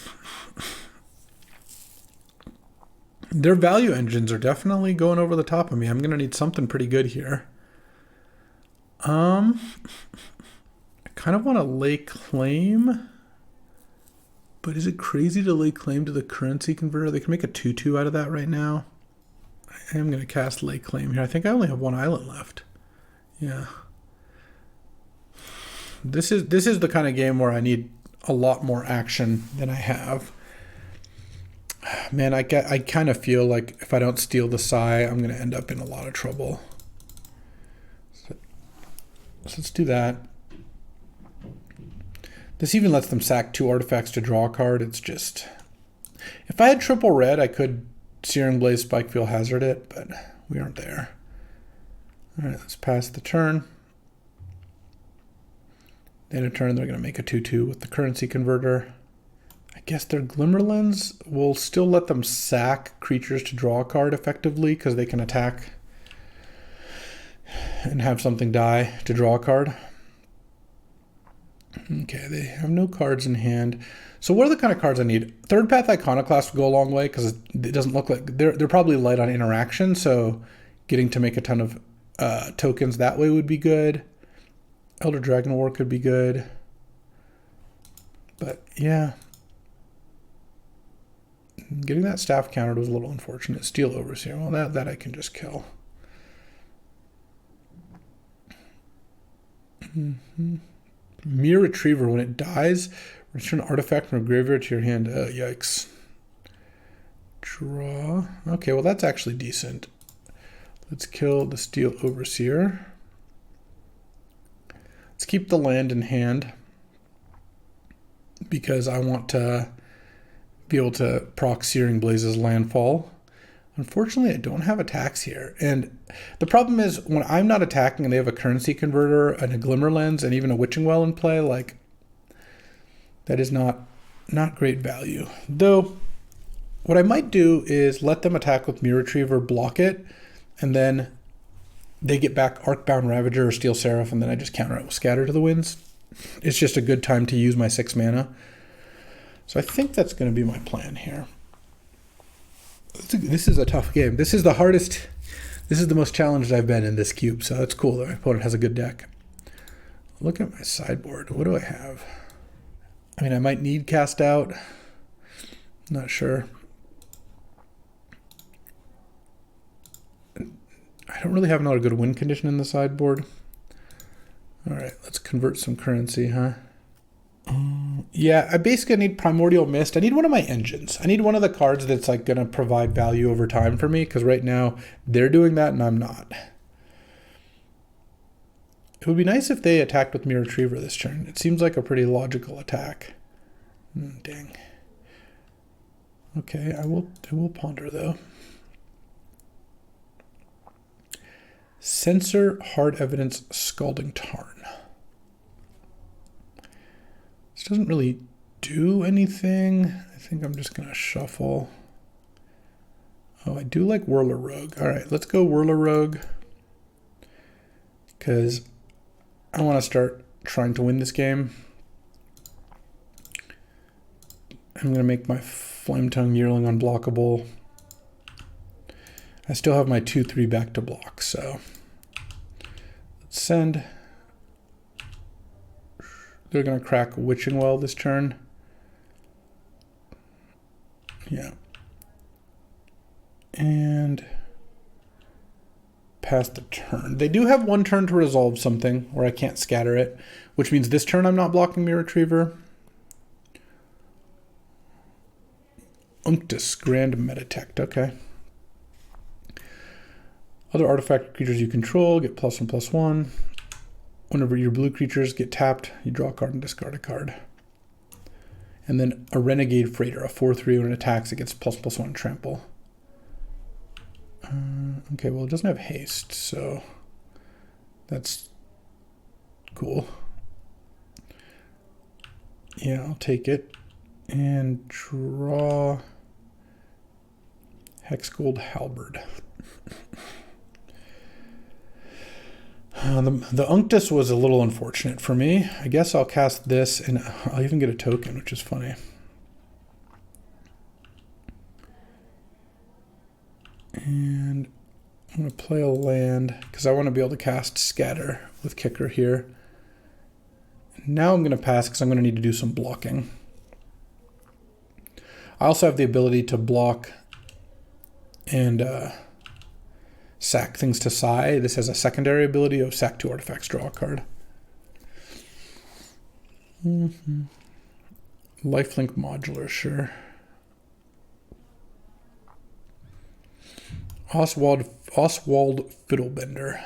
Their value engines are definitely going over the top of me. I'm going to need something pretty good here. I kind of want to lay claim, but is it crazy to lay claim to the currency converter? They can make a 2/2 out of that right now. I am going to cast lay claim here. I think I only have one island left. Yeah. This is the kind of game where I need a lot more action than I have. Man, I kind of feel like if I don't steal the Psy, I'm going to end up in a lot of trouble. So let's do that. This even lets them sack 2 artifacts to draw a card. It's just... If I had triple red, I could Searing Blaze, Spikefield, Hazard it, but we aren't there. All right, let's pass the turn. Then a turn, they're going to make a 2/2 with the currency converter. I guess their Glimmerlens will still let them sack creatures to draw a card effectively because they can attack and have something die to draw a card. Okay, they have no cards in hand. So what are the kind of cards I need? Third Path Iconoclast would go a long way because it doesn't look like... They're probably light on interaction, so getting to make a ton of tokens that way would be good. Elder Dragon War could be good. But, yeah. Getting that staff countered was a little unfortunate. Steel Overseer. Well, that I can just kill. Mere Retriever. When it dies, return an artifact from a graveyard to your hand. Yikes. Draw. Okay, well, that's actually decent. Let's kill the Steel Overseer. Let's keep the land in hand because I want to be able to proc Searing Blaze's landfall. Unfortunately, I don't have attacks here. And the problem is when I'm not attacking and they have a currency converter and a Glimmerlens and even a Witching Well in play, like that is not great value. Though what I might do is let them attack with Mirror Retriever, block it, and then they get back Arcbound Ravager or Steel Seraph, and then I just counter it with Scatter to the Winds. It's just a good time to use my 6 mana. So I think that's going to be my plan here. This is a tough game. This is the hardest. This is the most challenged I've been in this cube, so that's cool that my opponent has a good deck. Look at my sideboard. What do I have? I mean, I might need Cast Out. Not sure. I don't really have another good win condition in the sideboard. All right, let's convert some currency, huh? Yeah, I basically need Primordial Mist. I need one of my engines. I need one of the cards that's like going to provide value over time for me, because right now they're doing that and I'm not. It would be nice if they attacked with Mirror Retriever this turn. It seems like a pretty logical attack. Dang. Okay, I will ponder though. Censor Hard Evidence Scalding Tarn. This doesn't really do anything. I think I'm just going to shuffle. Oh, I do like Whirler Rogue. All right, let's go Whirler Rogue, because I want to start trying to win this game. I'm going to make my Flametongue Yearling unblockable. I still have my 2/3 back to block, so let's send. They're going to crack Witching Well this turn. Yeah. And pass the turn. They do have one turn to resolve something where I can't scatter it, which means this turn I'm not blocking Mirror Retriever. Unctus, Grand Metatect, okay. Other artifact creatures you control get +1/+1. Whenever your blue creatures get tapped, you draw a card and discard a card. And then a Renegade Freighter, a 4/3 when it attacks, it gets +1/+1 trample. Okay, well, it doesn't have haste, so that's cool. Yeah, I'll take it and draw Hexgold Halberd. The Unctus was a little unfortunate for me. I guess I'll cast this, and I'll even get a token, which is funny. And I'm going to play a land because I want to be able to cast Scatter with Kicker here. Now I'm going to pass because I'm going to need to do some blocking. I also have the ability to block and sack things to Sai. This has a secondary ability of sack 2 artifacts, draw a card. Lifelink modular, sure. Oswald Fiddlebender.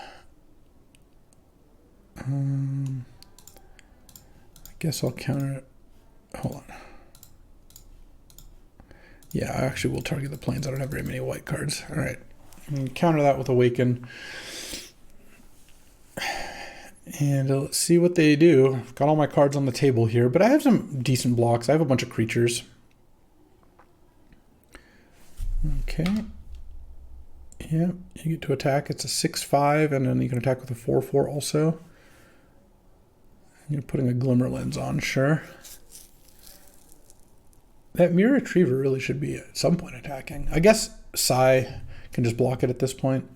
I guess I'll counter it. Hold on. Yeah, I actually will target the plains. I don't have very many white cards. All right. Counter that with Awaken. And let's see what they do. I've got all my cards on the table here, but I have some decent blocks. I have a bunch of creatures. Okay. Yeah, you get to attack. It's a 6/5, and then you can attack with a 4/4 also. You're putting a Glimmer Lens on, sure. That Mirror Retriever really should be at some point attacking. I guess Sai can just block it at this point.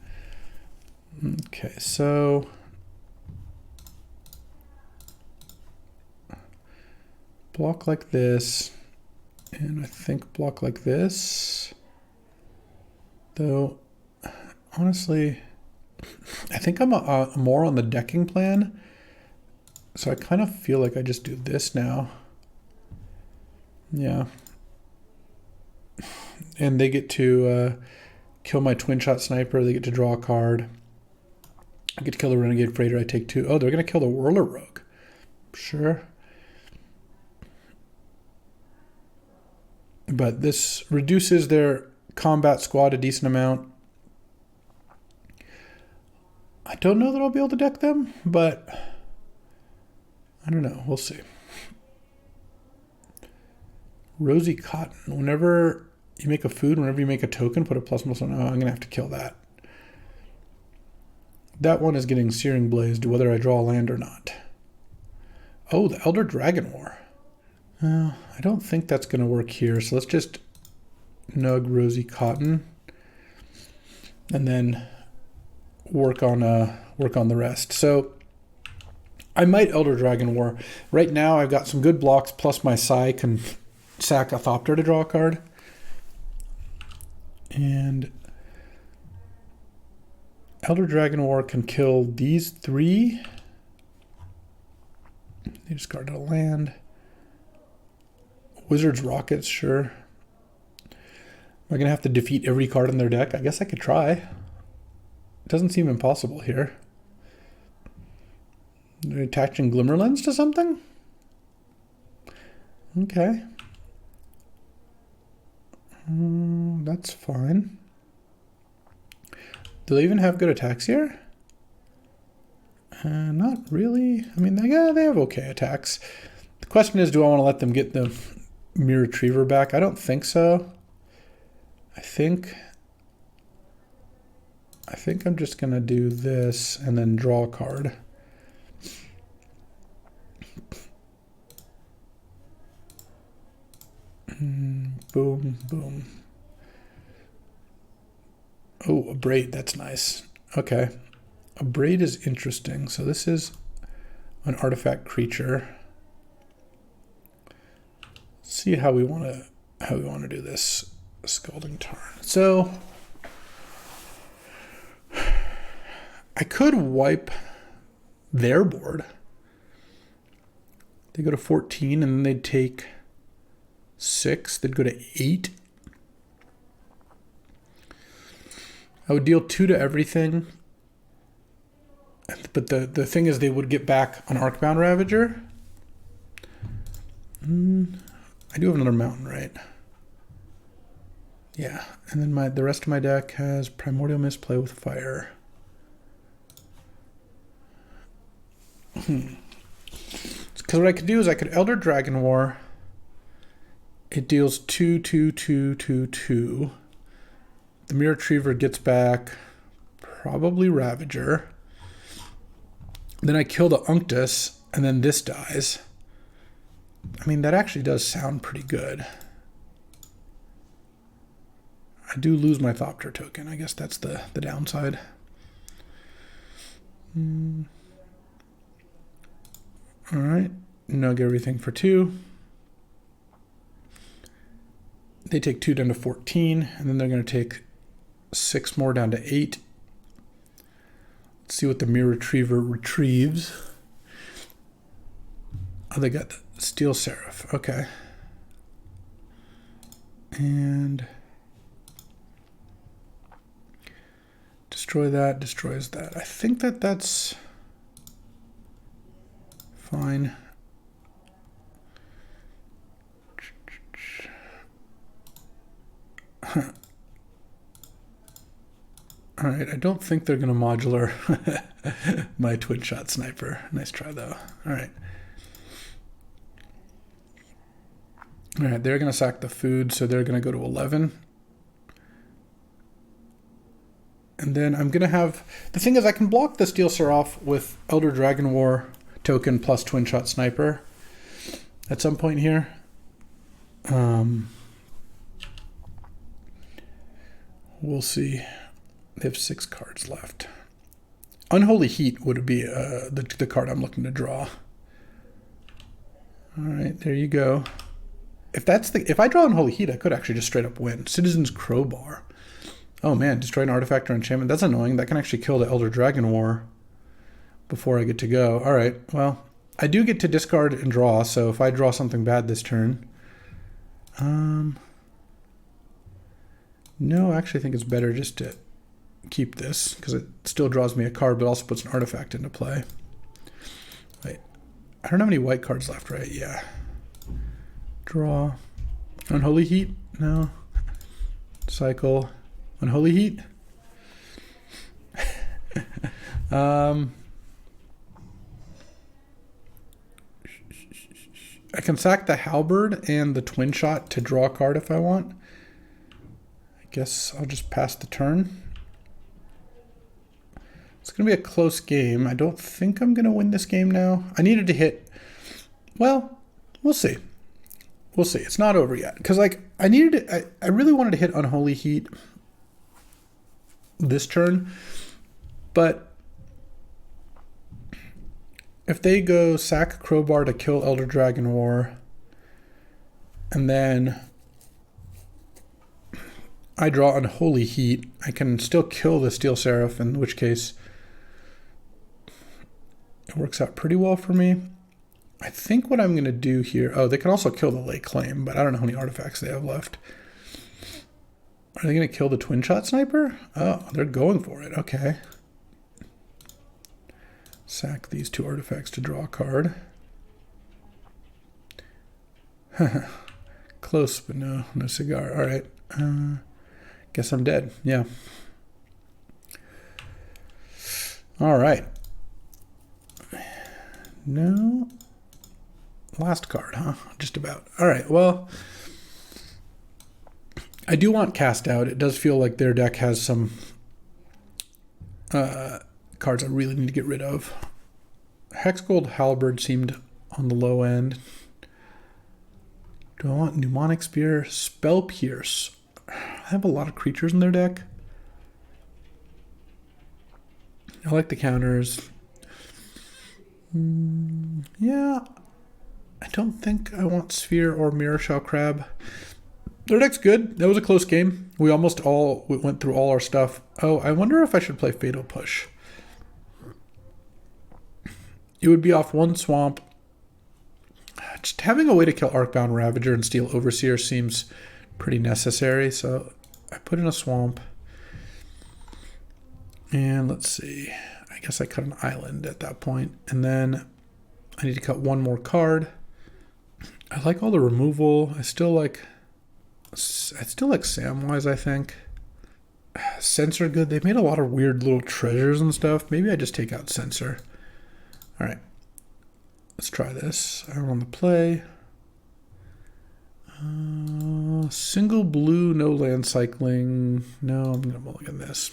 Okay, so block like this, and I think block like this. Though, honestly, I think I'm more on the decking plan. So I kind of feel like I just do this now. Yeah. And they get to kill my Twin Shot Sniper. They get to draw a card. I get to kill the Renegade Freighter. I take 2. Oh, they're going to kill the Whirler Rogue. Sure. But this reduces their combat squad a decent amount. I don't know that I'll be able to deck them, but I don't know. We'll see. Rosy Cotton. Whenever you make a food, whenever you make a token, put a +1/+1. Oh, I'm going to have to kill that. That one is getting Searing Blazed, whether I draw a land or not. Oh, the Elder Dragon War. I don't think that's going to work here, so let's just nug Rosy Cotton and then work on the rest. So I might Elder Dragon War. Right now I've got some good blocks, plus my Sai can sack a Thopter to draw a card. And Elder Dragon War can kill these 3. They discarded a land. Wizard's Rockets, sure. Am I going to have to defeat every card in their deck? I guess I could try. It doesn't seem impossible here. They're attaching Glimmer Lens to something? Okay. That's fine. Do they even have good attacks here? Not really. I mean, they have okay attacks. The question is, do I want to let them get the Mirror Retriever back? I don't think so. I think I'm just going to do this and then draw a card. Boom, boom. Oh, a Braid, that's nice. Okay. A Braid is interesting. So this is an artifact creature. Let's see how we want to do this. Scalding Tarn. So I could wipe their board. They go to 14 and then they'd take 6. They'd go to 8. I would deal 2 to everything. But the thing is, they would get back an Arcbound Ravager. I do have another mountain, right? Yeah, and then the rest of my deck has Primordial Misplay with Fire. Because what I could do is I could Elder Dragon War. It deals 2, 2, 2, 2, 2. The Mirror Retriever gets back probably Ravager. Then I kill the Unctus, and then this dies. I mean, that actually does sound pretty good. I do lose my Thopter token. I guess that's the downside. All right, nug everything for 2. They take 2 down to 14, and then they're going to take 6 more down to 8. Let's see what the Mirror Retriever retrieves. Oh, they got the Steel Seraph. Okay. And destroy that, destroys that. I think that's fine. All right, I don't think they're going to modular my twin shot sniper. Nice try, though. All right. All right, they're going to sack the food, so they're going to go to 11. And then I'm going to have... The thing is, I can block the Steel Seraph with Elder Dragon War token plus twin shot sniper at some point here. We'll see. They have 6 cards left. Unholy Heat would be the card I'm looking to draw. All right, there you go. If I draw Unholy Heat, I could actually just straight up win. Citizen's Crowbar. Oh man, destroy an artifact or enchantment. That's annoying. That can actually kill the Elder Dragon War before I get to go. All right, well, I do get to discard and draw, so if I draw something bad this turn... No, I actually think it's better just to keep this, because it still draws me a card, but also puts an artifact into play. Wait, I don't have any white cards left, right? Yeah. Draw. Unholy Heat? No. Cycle. Unholy Heat? I can sack the Halberd and the Twin Shot to draw a card if I want. I guess I'll just pass the turn. It's going to be a close game. I don't think I'm going to win this game now. I needed to hit... Well, we'll see. We'll see. It's not over yet. Because, like, I really wanted to hit Unholy Heat this turn. But if they go sack Crowbar to kill Elder Dragon War, and then I draw Unholy Heat, I can still kill the Steel Seraph, in which case it works out pretty well for me. I think what I'm going to do here... Oh, they can also kill the Lake Claim, but I don't know how many artifacts they have left. Are they going to kill the Twin Shot Sniper? Oh, they're going for it. Okay. Sack these 2 artifacts to draw a card. Close, but no cigar. All right. Guess I'm dead. Yeah. All right. No. Last card, huh? Just about. All right. Well, I do want Cast Out. It does feel like their deck has some cards I really need to get rid of. Hexgold Halberd seemed on the low end. Do I want Mnemonic Spear? Spell Pierce. I have a lot of creatures in their deck. I like the counters. Yeah. I don't think I want Sphere or Mirror Shell Crab. Their deck's good. That was a close game. We went through all our stuff. Oh, I wonder if I should play Fatal Push. It would be off 1 swamp. Just having a way to kill Arcbound Ravager and steal Overseer seems pretty necessary, so I put in a swamp. And let's see. I guess I cut an island at that point. And then I need to cut 1 more card. I like all the removal. I still like Samwise, I think. Censor good. They made a lot of weird little treasures and stuff. Maybe I just take out Censor. All right. Let's try this. I want to play. Single blue, no land cycling. No, I'm going to mulligan this.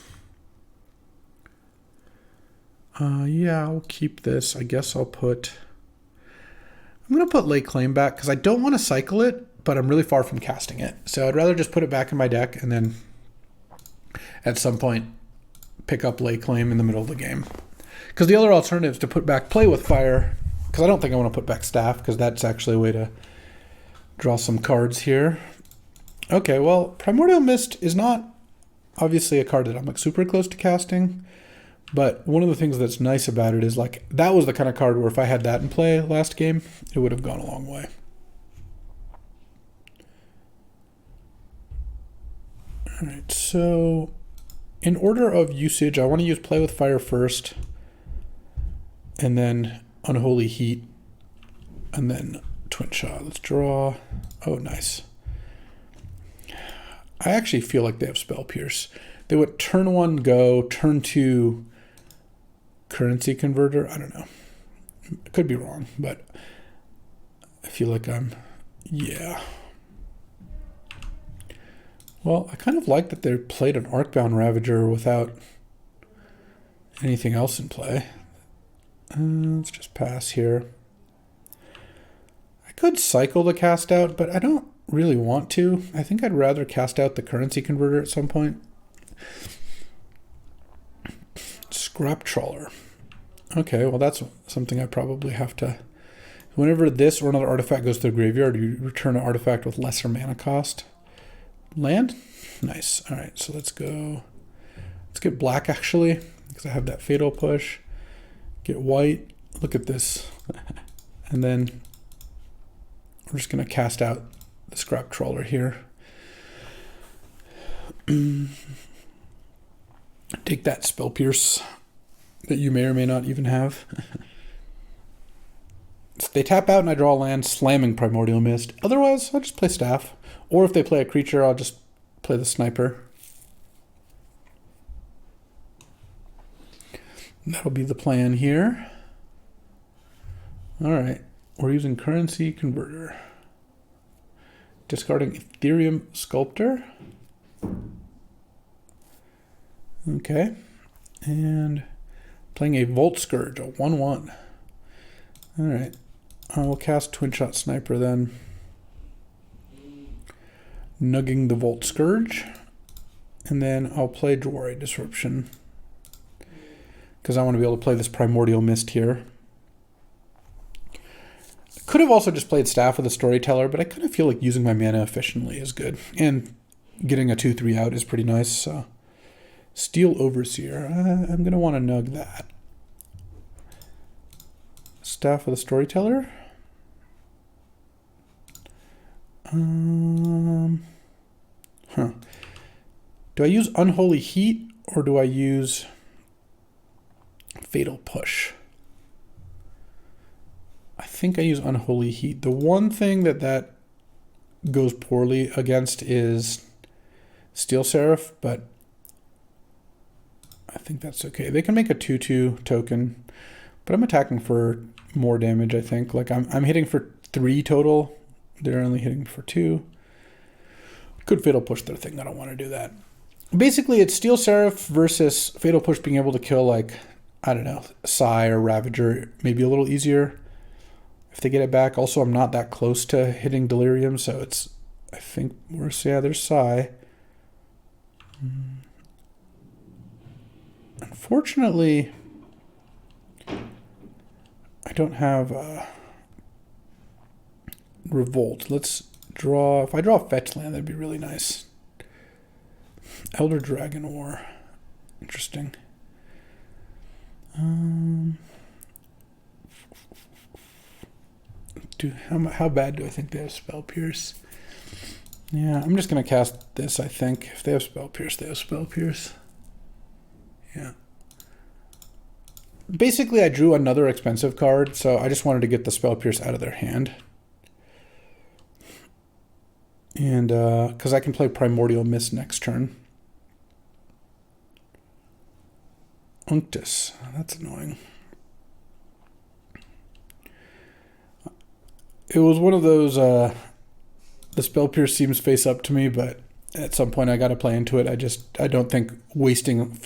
Yeah, I'll keep this. I guess I'm going to put Lake Claim back because I don't want to cycle it, but I'm really far from casting it. So I'd rather just put it back in my deck and then at some point pick up Lay Claim in the middle of the game. Because the other alternative is to put back Play with Fire, because I don't think I want to put back Staff, because that's actually a way to draw some cards here. Okay, well, Primordial Mist is not obviously a card that I'm like super close to casting, but one of the things that's nice about it is like that was the kind of card where if I had that in play last game, it would have gone a long way. All right, so in order of usage, I want to use Play with Fire first, and then Unholy Heat, and then Twin Shot. Let's draw. Oh, nice. I actually feel like they have Spell Pierce. They would turn 1 go, turn 2 Currency Converter. I don't know. I could be wrong, but I feel like yeah. Well, I kind of like that they played an Arcbound Ravager without anything else in play. Let's just pass here. I could cycle the cast out, but I don't really want to. I think I'd rather cast out the Currency Converter at some point. Scrap Trawler. Okay, well that's something I probably have to... Whenever this or another artifact goes to the graveyard, you return an artifact with lesser mana cost. Land? Nice. All right, so let's go... Let's get black, actually, because I have that Fatal Push. Get white. Look at this. And then we're just going to cast out the Scrap Trawler here. Take that Spell Pierce that you may or may not even have. So they tap out and I draw a land, slamming Primordial Mist. Otherwise, I'll just play Staff. Or if they play a creature, I'll just play the Sniper. That'll be the plan here. All right, we're using Currency Converter. Discarding Ethereum Sculptor. Okay, and playing a Volt Scourge, a 1/1. All right, I will cast Twin Shot Sniper then. Nugging the Volt Scourge, and then I'll play Jwari Disruption because I want to be able to play this Primordial Mist here. Could have also just played Staff with a Storyteller, but I kind of feel like using my mana efficiently is good, and getting a 2/3 out is pretty nice. So, Steel Overseer, I'm going to want to nug that. Staff with a Storyteller. Do I use Unholy Heat or do I use Fatal Push? I think I use Unholy Heat. The one thing that goes poorly against is Steel Seraph, but I think that's okay. They can make a 2/2 token, but I'm attacking for more damage, I think. Like I'm hitting for 3 total. They're only hitting for 2. Could Fatal Push their thing. I don't want to do that. Basically, it's Steel Seraph versus Fatal Push being able to kill, like, I don't know, Psy or Ravager, maybe a little easier if they get it back. Also, I'm not that close to hitting Delirium, so it's, I think, worse. Yeah, there's Psy. Unfortunately, I don't have Revolt. Let's draw. If I draw a fetch land, that'd be really nice. Elder Dragon War. Interesting. How bad do I think they have Spell Pierce? Yeah, I'm just going to cast this, I think. If they have Spell Pierce, they have Spell Pierce. Yeah. Basically, I drew another expensive card, so I just wanted to get the Spell Pierce out of their hand. And because I can play Primordial Mist next turn. Unctus. That's annoying. It was one of those, the Spell Pierce seems face up to me, but at some point I got to play into it. I don't think wasting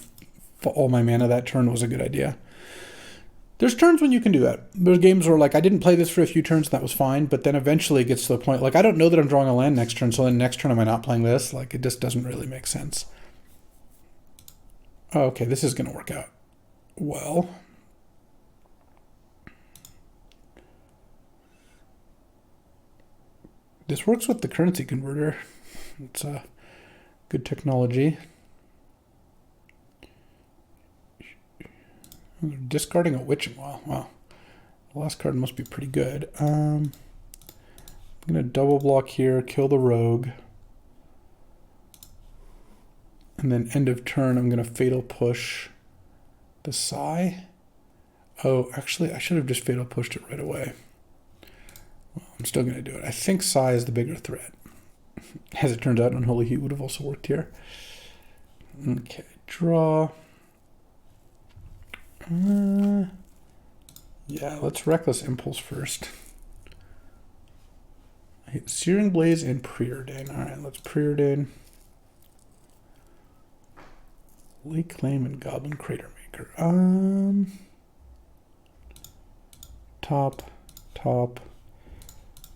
all my mana that turn was a good idea. There's turns when you can do that. There's games where, like, I didn't play this for a few turns, and that was fine, but then eventually it gets to the point, like, I don't know that I'm drawing a land next turn, so then next turn am I not playing this? Like, it just doesn't really make sense. Oh, okay, this is going to work out well. This works with the currency converter. It's a good technology. Discarding a witching well. Wow. The last card must be pretty good. I'm going to double block here, kill the rogue. And then end of turn, I'm going to fatal push the Psy. Oh, actually, I should have just fatal pushed it right away. Well, I'm still going to do it. I think Psy is the bigger threat. As it turns out, Unholy Heat would have also worked here. Okay, draw. Yeah, let's Reckless Impulse first. I hit Searing Blaze and Preordain. All right, let's Preordain. Lake Claim and Goblin Crater Maker. Top,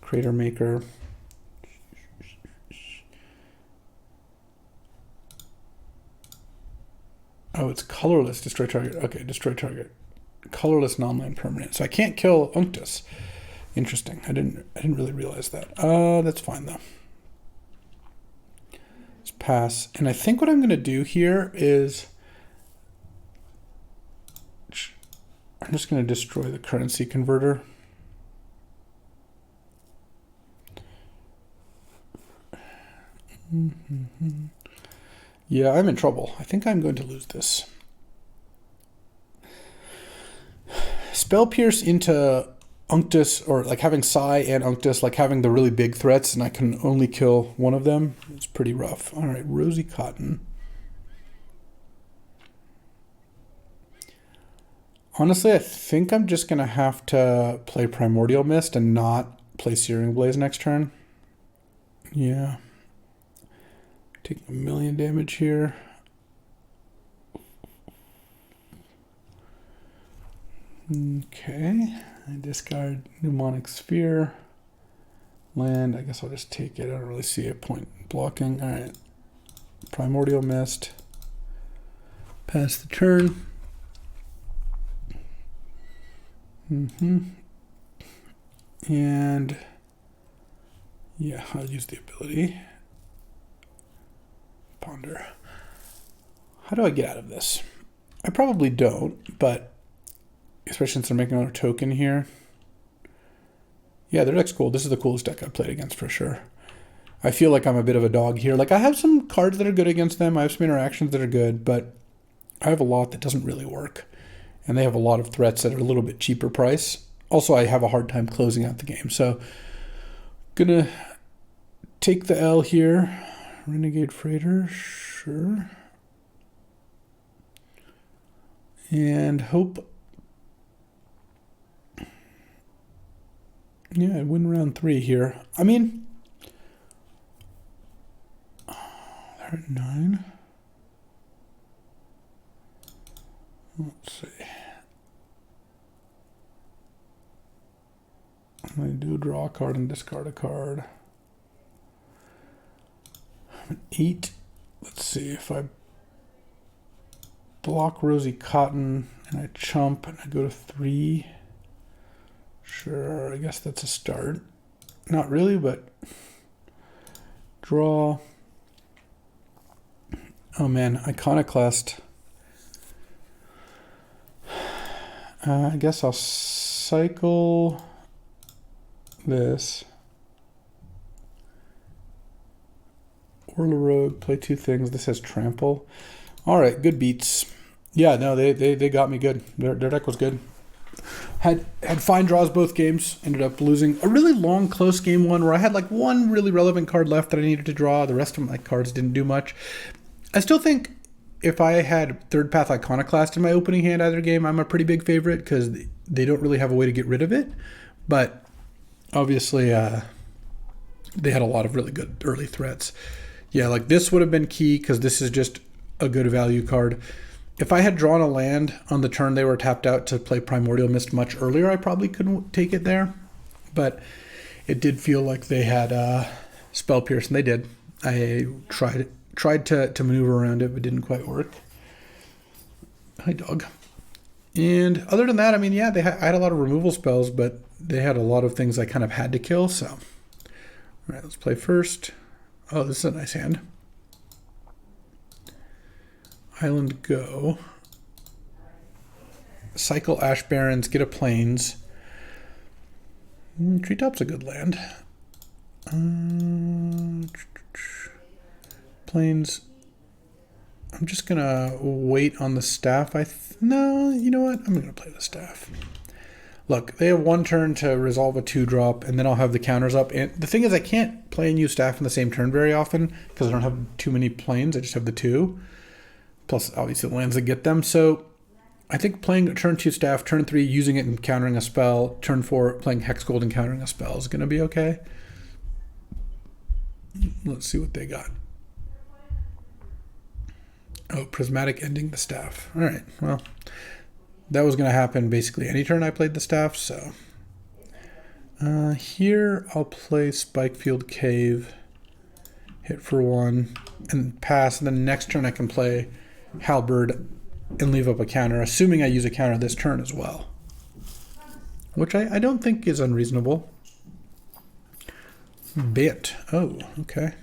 Crater Maker. Oh, it's colorless. Destroy target. Okay, destroy target. Colorless non-land permanent. So I can't kill Unctus. Interesting. I didn't really realize that. That's fine though. Let's pass. And I think what I'm going to do here is I'm just going to destroy the currency converter. Yeah, I'm in trouble. I think I'm going to lose this. Spell Pierce into Unctus, or like having Psy and Unctus, like having the really big threats, and I can only kill one of them. It's pretty rough. All right, Rosy Cotton. Honestly, I think I'm just going to have to play Primordial Mist and not play Searing Blaze next turn. Yeah. Taking 1 million damage here. Okay. I discard Mnemonic Sphere. Land. I guess I'll just take it. I don't really see a point blocking. All right. Primordial Mist. Pass the turn. And yeah, I'll use the ability. Ponder. How do I get out of this? I probably don't, but especially since they're making another token here. Yeah, their deck's cool. This is the coolest deck I've played against for sure. I feel like I'm a bit of a dog here. Like I have some cards that are good against them. I have some interactions that are good, but I have a lot that doesn't really work. And they have a lot of threats that are a little bit cheaper price. Also, I have a hard time closing out the game. So, gonna take the L here. Renegade Freighter, sure. And hope. Yeah, I win round 3 here. I mean, they're at 9. Let's see. I do draw a card and discard a card. I'm at 8. Let's see if I block Rosy Cotton and I chump and I go to 3. Sure, I guess that's a start. Not really, but draw. Oh man, Iconoclast. I guess I'll cycle this. Orla Rogue, play 2 things. This has Trample. All right, good beats. Yeah, no, they got me good. Their deck was good. Had fine draws both games. Ended up losing a really long, close game 1 where I had like one really relevant card left that I needed to draw. The rest of my cards didn't do much. I still think if I had Third Path Iconoclast in my opening hand either game, I'm a pretty big favorite because they don't really have a way to get rid of it. But obviously, they had a lot of really good early threats. Yeah, like this would have been key because this is just a good value card. If I had drawn a land on the turn they were tapped out to play Primordial Mist much earlier, I probably couldn't take it there. But it did feel like they had Spell Pierce, and they did. I tried to maneuver around it, but didn't quite work. Hi, dog. And other than that, I mean, yeah, I had a lot of removal spells, but they had a lot of things I kind of had to kill, so. All right, let's play first. Oh, this is a nice hand. Island go. Cycle Ash Barrens, get a Plains. Treetop's a good land. Plains. I'm just gonna wait on the staff. No, you know what? I'm gonna play the staff. Look, they have one turn to resolve a 2-drop, and then I'll have the counters up. And the thing is, I can't play and use staff in the same turn very often because I don't have too many planes. I just have the 2. Plus, obviously, the lands that get them. So I think playing turn 2 staff, turn 3 using it and countering a spell, turn 4 playing Hex Gold and countering a spell is going to be okay. Let's see what they got. Oh, Prismatic ending the staff. All right, well, that was going to happen basically any turn I played the staff, so. Here I'll play Spikefield Cave, hit for 1, and pass, and then next turn I can play Halberd and leave up a counter, assuming I use a counter this turn as well. Which I don't think is unreasonable. Bit. Oh, okay.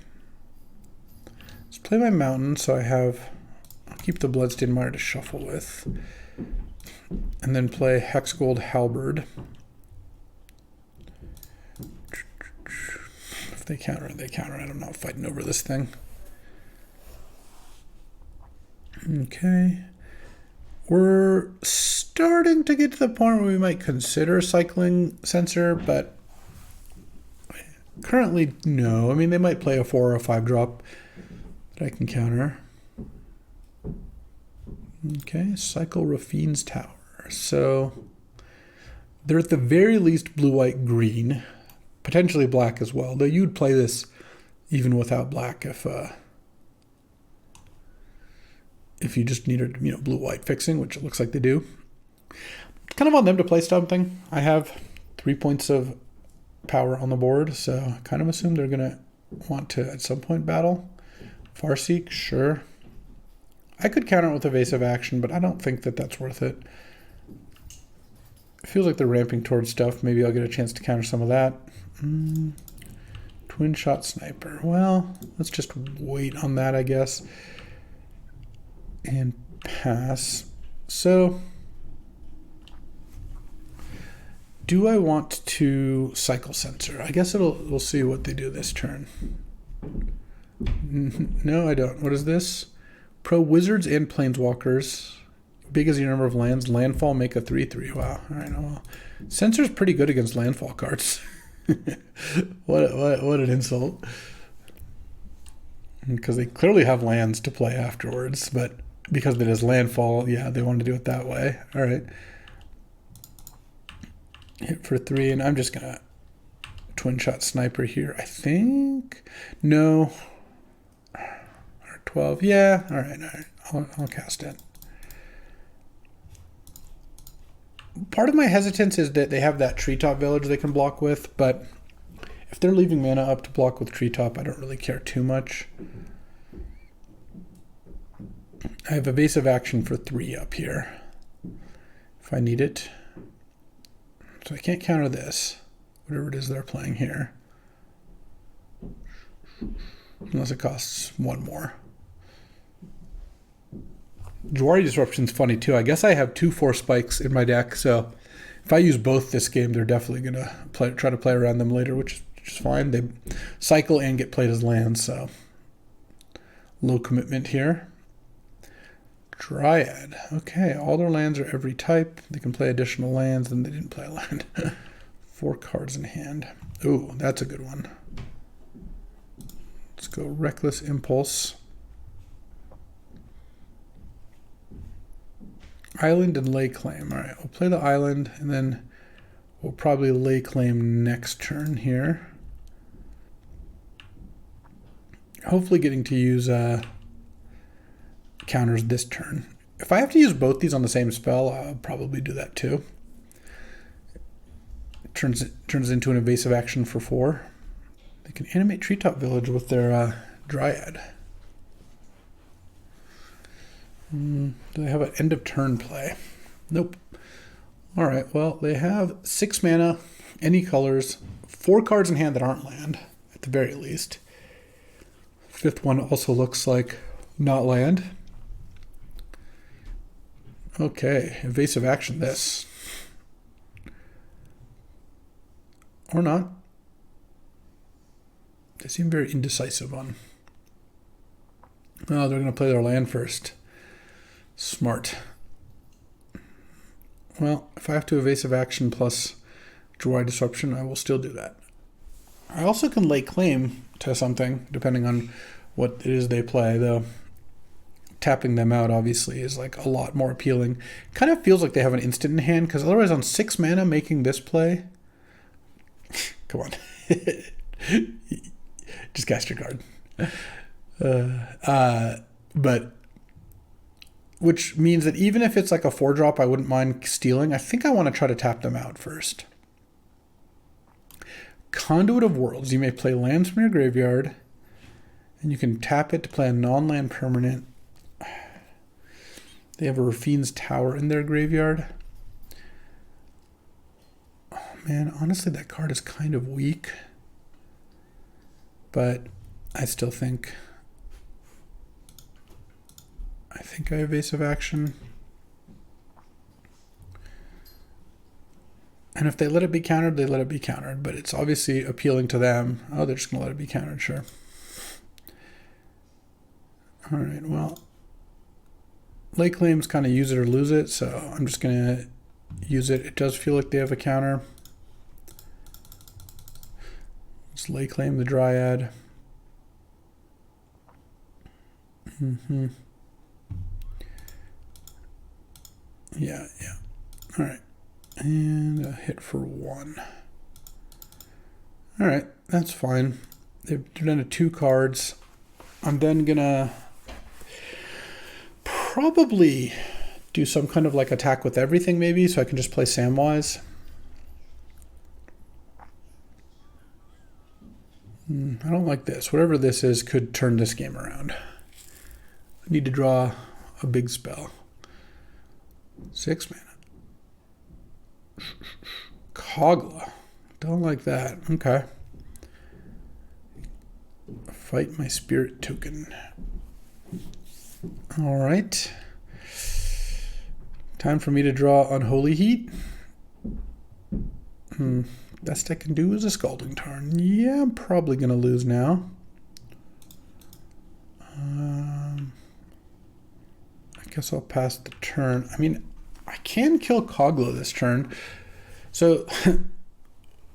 Let's play my mountain, so I'll keep the Bloodstained Mire to shuffle with. And then play Hex Gold Halberd. If they counter, they counter. I'm not fighting over this thing. Okay. We're starting to get to the point where we might consider cycling Censor, but currently, no. I mean, they might play a 4 or a 5-drop that I can counter. Okay, cycle Rafine's Tower. So they're at the very least blue, white, green, potentially black as well. Though you'd play this even without black if you just needed, blue, white fixing, which it looks like they do. Kind of on them to play something. I have 3 points of power on the board, so I kind of assume they're going to want to at some point battle. Farseek, sure. I could counter it with evasive action, but I don't think that that's worth it. It feels like they're ramping towards stuff. Maybe I'll get a chance to counter some of that. Twin shot sniper. Well, let's just wait on that, I guess. And pass. So, do I want to cycle Censor? I guess we'll see what they do this turn. No, I don't. What is this? Pro Wizards and Planeswalkers. Big as your number of lands. Landfall, make a 3/3. Wow. All right. Well, Censor's pretty good against landfall cards. What an insult. Because they clearly have lands to play afterwards, but because it is landfall, yeah, they want to do it that way. All right. Hit for 3, and I'm just gonna twin shot sniper here. I think no. Or 12. Yeah. All right. I'll cast it. Part of my hesitance is that they have that treetop village they can block with, but if they're leaving mana up to block with treetop, I don't really care too much. I have evasive action for 3 up here if I need it. So I can't counter this, whatever it is they're playing here. Unless it costs 1 more. Jwari Disruption's funny too. I guess I have 2 4 spikes in my deck, so if I use both this game, they're definitely going to try to play around them later, which is fine. They cycle and get played as lands, so low commitment here. Dryad. Okay, all their lands are every type. They can play additional lands, and they didn't play a land. 4 cards in hand. Ooh, that's a good one. Let's go Reckless Impulse. Island and Lay Claim. All right, we'll play the island, and then we'll probably Lay Claim next turn here. Hopefully getting to use counters this turn. If I have to use both these on the same spell, I'll probably do that too. It turns into an evasive action for 4. They can animate Treetop Village with their Dryad. Do they have an end of turn play? Nope. All right, well, they have 6 mana, any colors, 4 cards in hand that aren't land, at the very least. 5th one also looks like not land. Okay, evasive action this. Or not. They seem very indecisive on. Oh, they're going to play their land first. Smart. Well, if I have to evasive action plus Dry Disruption, I will still do that. I also can lay claim to something, depending on what it is they play, though tapping them out, obviously, is like a lot more appealing. Kind of feels like they have an instant in hand, because otherwise on 6 mana, making this play... Come on. Just cast your card. But... Which means that even if it's like a 4-drop, I wouldn't mind stealing. I think I want to try to tap them out first. Conduit of Worlds. You may play lands from your graveyard, and you can tap it to play a non-land permanent. They have a Rafine's Tower in their graveyard. Oh man, honestly, that card is kind of weak. But I still think... I evasive action. And if they let it be countered, they let it be countered. But it's obviously appealing to them. Oh, they're just going to let it be countered, sure. All right, well... Lay claims kind of use it or lose it, so I'm just going to use it. It does feel like they have a counter. Let's lay claim the Dryad. Yeah. All right. And a hit for 1. All right, that's fine. They're down to 2 cards. I'm then going to probably do some kind of like attack with everything maybe, so I can just play Samwise. I don't like this. Whatever this is could turn this game around. I need to draw a big spell. 6 mana. Kogla. Don't like that. Okay. Fight my spirit token. All right. Time for me to draw Unholy Heat. Best I can do is a Scalding Tarn. Yeah, I'm probably going to lose now. I guess I'll pass the turn. I mean, I can kill Kogla this turn. So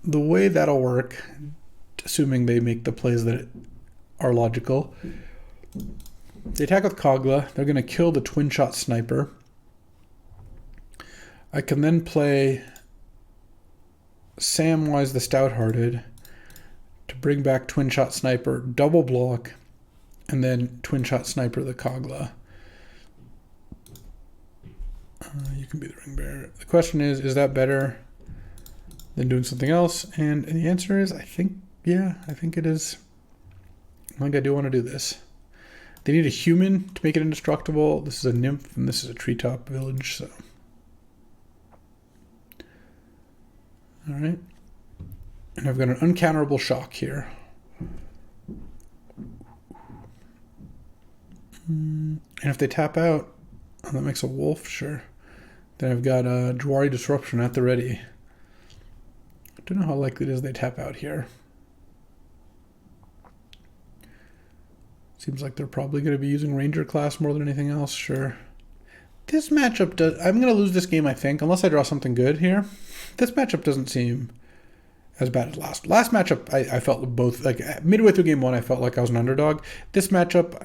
the way that'll work, assuming they make the plays that are logical, they attack with Kogla. They're going to kill the Twin Shot Sniper. I can then play Samwise the Stout-Hearted to bring back Twin Shot Sniper, double block, and then Twin Shot Sniper the Kogla. You can be the Ring Bearer. The question is that better than doing something else? And the answer is, I think it is. I think I do want to do this. They need a human to make it indestructible. This is a nymph, and this is a treetop village, so. All right. And I've got an uncounterable shock here. And if they tap out, oh, that makes a wolf, sure. Then I've got a Dry Disruption at the ready. I don't know how likely it is they tap out here. Seems like they're probably going to be using Ranger class more than anything else, sure. This matchup does... I'm going to lose this game, I think, unless I draw something good here. This matchup doesn't seem as bad as last. Last matchup, I felt both... Like, midway through game 1, I felt like I was an underdog. This matchup,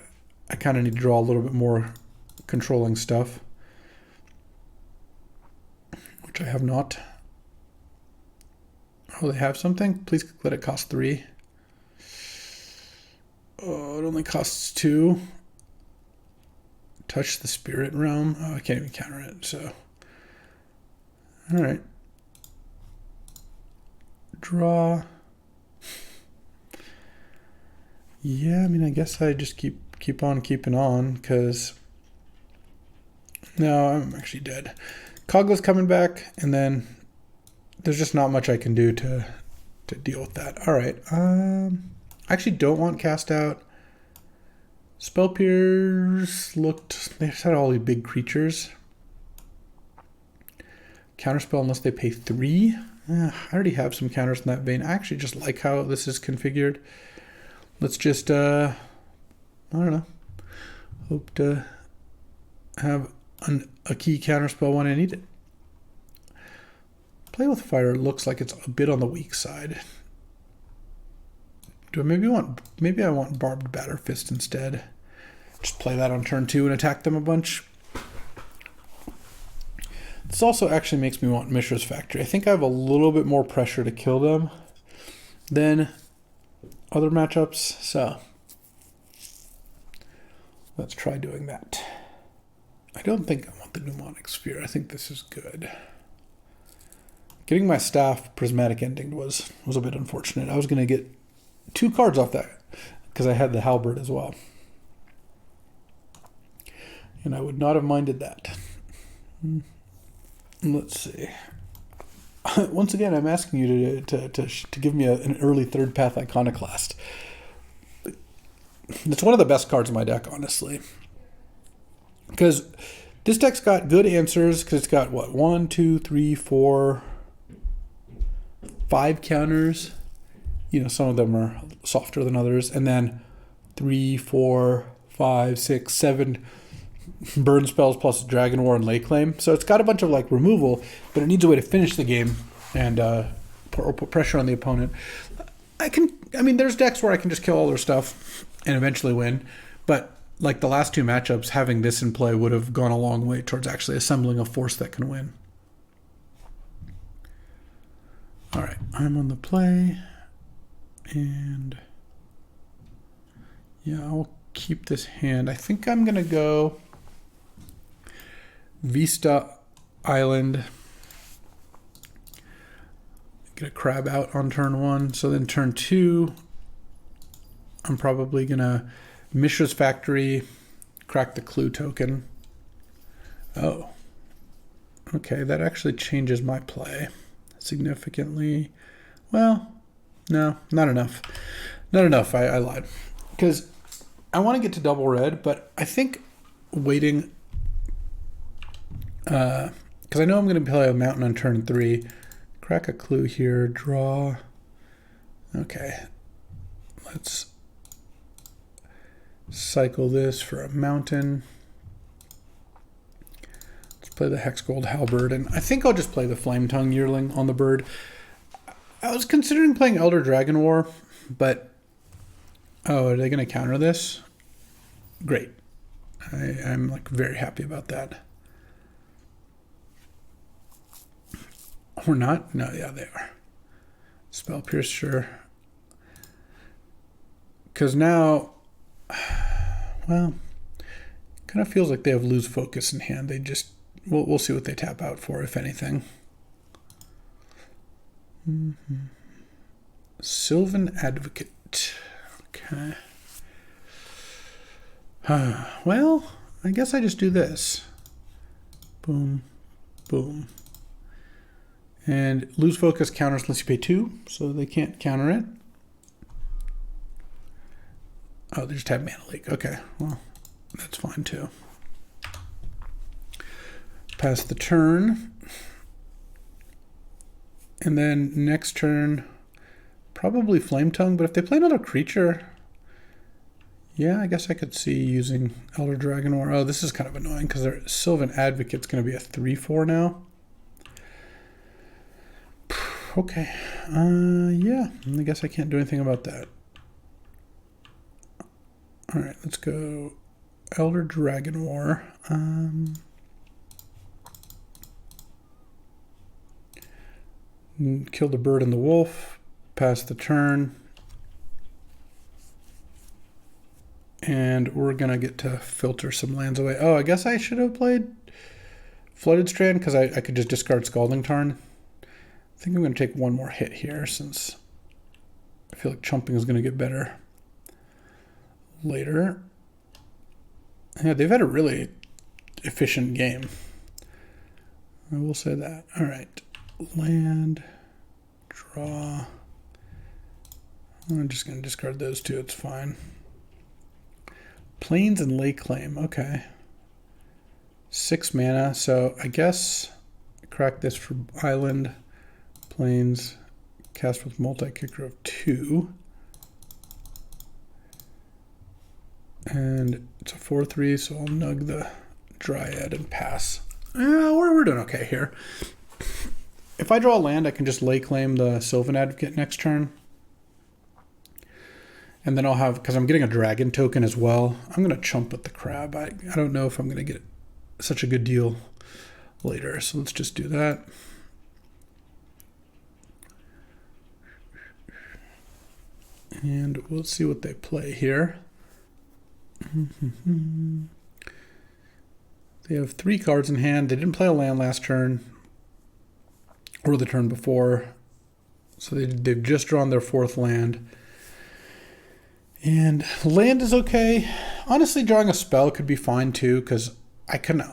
I kind of need to draw a little bit more controlling stuff, which I have not. Oh, they have something? Please let it cost 3. Oh, it only costs 2. Touch the Spirit Realm. Oh, I can't even counter it, so. All right. Draw. Yeah, I mean, I guess I just keep on keeping on, because No, I'm actually dead. Kogla's coming back, and then there's just not much I can do to deal with that. All right. I actually don't want cast out. Spell Pierce looked... They just had all these big creatures. Counterspell unless they pay 3. I already have some counters in that vein. I actually just like how this is configured. Let's just, I don't know. Hope to have a key counterspell when I need it. Play with Fire looks like it's a bit on the weak side. Do I maybe I want Barbed Batter Fist instead. Just play that on turn 2 and attack them a bunch. This also actually makes me want Mishra's Factory. I think I have a little bit more pressure to kill them than other matchups, so let's try doing that. I don't think I want the Mnemonic Sphere. I think this is good. Getting my staff Prismatic Ending was a bit unfortunate. I was going to get 2 cards off that because I had the Halberd as well. And I would not have minded that. Let's see. Once again, I'm asking you to give me an early third path Iconoclast. It's one of the best cards in my deck, honestly. Because this deck's got good answers, because it's got, what, 1, 2, 3, 4, 5 counters. You know, some of them are softer than others. And then 3, 4, 5, 6, 7 burn spells plus Dragon War and Lay Claim. So it's got a bunch of like removal, but it needs a way to finish the game and put pressure on the opponent. I mean, there's decks where I can just kill all their stuff and eventually win, but like the last 2 matchups, having this in play would have gone a long way towards actually assembling a force that can win. All right, I'm on the play, and yeah, I'll keep this hand. I think I'm gonna go Vista Island. Get a crab out on turn 1. So then turn 2, I'm probably gonna Mishra's Factory, crack the Clue token. Oh, okay, that actually changes my play significantly. Well, no, not enough. Not enough, I lied. Because I want to get to double red, but I think waiting, because I know I'm going to play a mountain on turn 3. Crack a Clue here, draw. Okay, let's cycle this for a mountain. Let's play the Hex Gold Halberd, and I think I'll just play the Flame Tongue Yearling on the bird. I was considering playing Elder Dragon War, but oh, are they going to counter this? Great. I'm like very happy about that. Or not? No, yeah, they are. Spell Pierce, sure. Because now, well, kind of feels like they have lose focus in hand. They just, we'll see what they tap out for, if anything. Sylvan Advocate. Okay. Well, I guess I just do this. Boom, boom. And lose focus counters unless you pay 2, so they can't counter it. Oh, they just have Mana Leak. Okay, well, that's fine too. Pass the turn. And then next turn, probably Flame Tongue, but if they play another creature, yeah, I guess I could see using Elder Dragon War. Oh, this is kind of annoying because their Sylvan Advocate's going to be a 3/4 now. Okay, yeah, I guess I can't do anything about that. All right, let's go Elder Dragon War. Kill the bird and the wolf, pass the turn. And we're going to get to filter some lands away. Oh, I guess I should have played Flooded Strand because I could just discard Scalding Tarn. I think I'm going to take one more hit here since I feel like chumping is going to get better later. Yeah, they've had a really efficient game. I will say that. All right. Land, draw. I'm just going to discard those two. It's fine. Plains and lay claim. Okay. 6 mana. So I guess crack this for island, plains, cast with multi-kicker of 2. And it's a 4/3, so I'll nug the Dryad and pass. We're doing okay here. If I draw a land, I can just lay claim the Sylvan Advocate next turn. And then I'll have, because I'm getting a dragon token as well, I'm going to chump with the crab. I don't know if I'm going to get such a good deal later, so let's just do that. And we'll see what they play here. They have 3 cards in hand. They didn't play a land last turn or the turn before, so they've just drawn their 4th land. And land is okay. Honestly, drawing a spell could be fine too, because I can.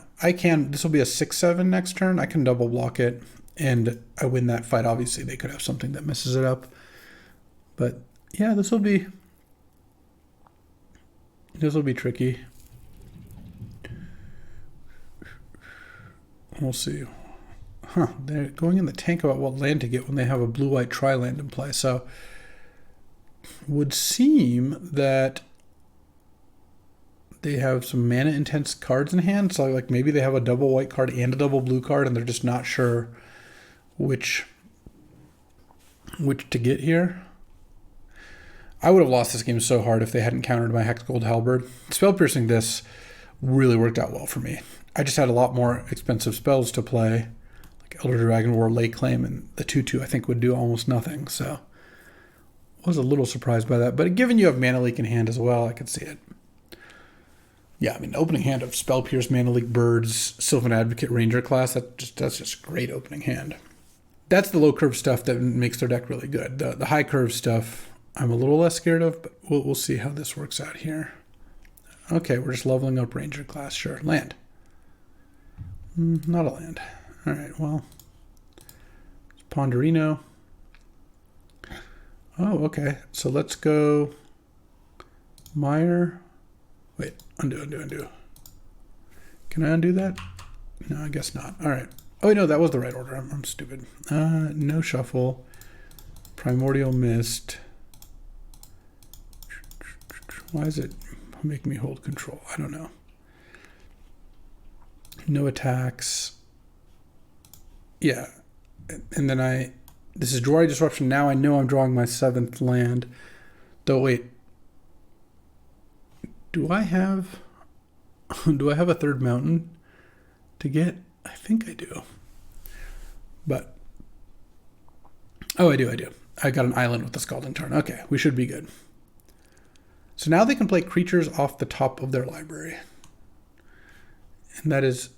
This will be a 6/7 next turn. I can double block it, and I win that fight. Obviously, they could have something that messes it up, but yeah, this will be tricky. We'll see. They're going in the tank about what land to get when they have a blue-white tri-land in play. So would seem that they have some mana intense cards in hand. So like maybe they have a double white card and a double blue card, and they're just not sure which to get here. I would have lost this game so hard if they hadn't countered my Hex Gold Halberd. Spell Piercing this really worked out well for me. I just had a lot more expensive spells to play, like Elder Dragon War, Lay Claim, and the 2/2 I think would do almost nothing. So I was a little surprised by that. But given you have Mana Leak in hand as well, I could see it. Yeah, I mean, opening hand of Spell Pierce, Mana Leak, Birds, Sylvan Advocate, Ranger class, that's just great opening hand. That's the low curve stuff that makes their deck really good. The high curve stuff I'm a little less scared of, but we'll see how this works out here. Okay, we're just leveling up Ranger class. Sure. Land. Not a land. All right, well. Ponderino. Oh, okay. So let's go Meyer. Wait, undo. Can I undo that? No, I guess not. All right. Oh, no, that was the right order. I'm stupid. No shuffle. Primordial Mist. Why is it making me hold control? I don't know. No attacks. Yeah. And then this is Drawing Disruption. Now I know I'm drawing my 7th land. Though, wait. Do I have a 3rd mountain to get? I think I do. But, oh, I do. I got an island with the Scalding Tarn. Okay, we should be good. So now they can play creatures off the top of their library. And that is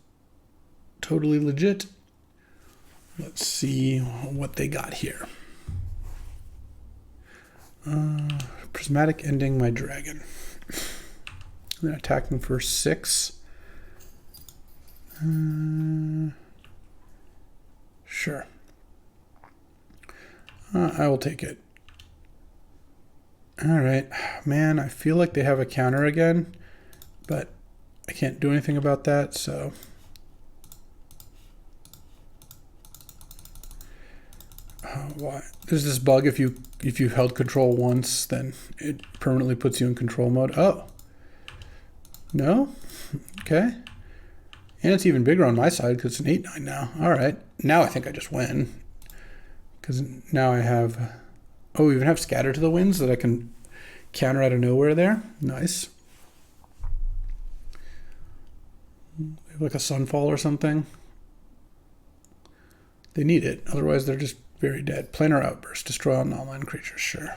totally legit. Let's see what they got here. Prismatic Ending my dragon. And then attacking for 6. Sure. I will take it. All right. Man, I feel like they have a counter again, but I can't do anything about that, so. Why? There's this bug if you held control once, then it permanently puts you in control mode. Oh. No? Okay. And it's even bigger on my side because it's an 8/9 now. All right. Now I think I just win. Because now I have... Oh, we even have Scatter to the Winds that I can counter out of nowhere there. Nice. Like a Sunfall or something. They need it. Otherwise, they're just very dead. Planar Outburst. Destroy all non-land creatures. Sure.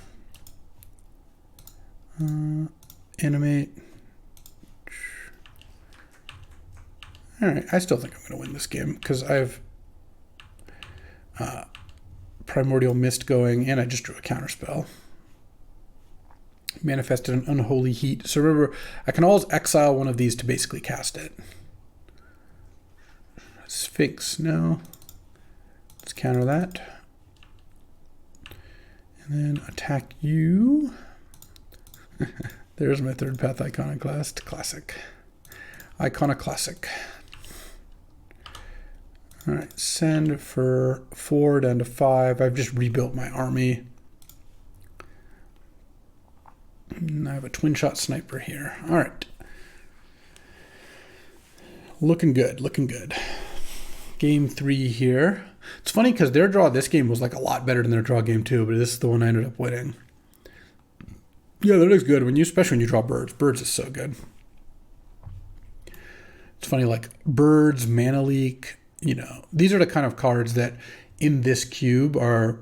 Animate. All right. I still think I'm going to win this game because I have Primordial Mist going, and I just drew a counterspell. Manifested an Unholy Heat. So remember, I can always exile one of these to basically cast it. Sphinx, no. Let's counter that. And then attack you. There's my third path iconoclast. Classic. Iconoclastic. All right, send for 4 down to 5. I've just rebuilt my army. And I have a twin shot sniper here. All right. Looking good, looking good. Game 3 here. It's funny because their draw this game was like a lot better than their draw game 2, but this is the one I ended up winning. Yeah, that is good, especially when you draw birds. Birds is so good. It's funny, like birds, mana leak, these are the kind of cards that in this cube are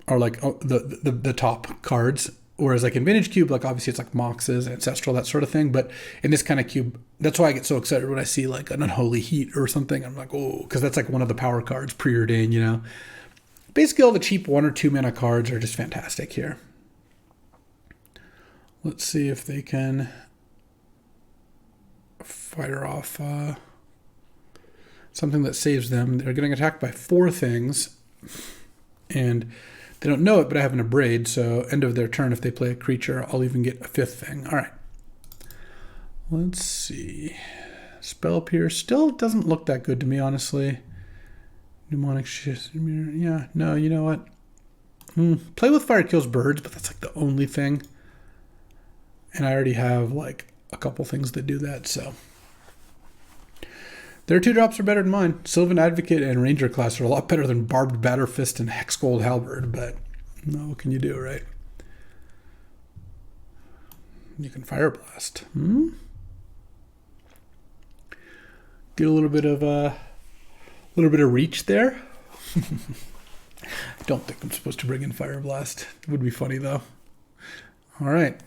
like the top cards. Whereas like in Vintage Cube, like obviously it's like Moxes, Ancestral, that sort of thing. But in this kind of cube, that's why I get so excited when I see like an Unholy Heat or something. I'm like, oh, because that's like one of the power cards, preordained, Basically all the cheap 1 or 2 mana cards are just fantastic here. Let's see if they can fire off something that saves them. They're getting attacked by 4 things. And they don't know it, but I have an Abrade, so end of their turn, if they play a creature, I'll even get a 5th thing. All right. Let's see. Spell Pierce still doesn't look that good to me, honestly. Mnemonic Shift. Yeah, no, you know what? Play with Fire kills birds, but that's like the only thing. And I already have like a couple things that do that, so. Their 2-drops are better than mine. Sylvan Advocate and Ranger class are a lot better than Barbed Batterfist and Hexgold Halberd, but what can you do, right? You can Fire Blast. Get a little bit of reach there. I don't think I'm supposed to bring in Fire Blast. It would be funny though. All right,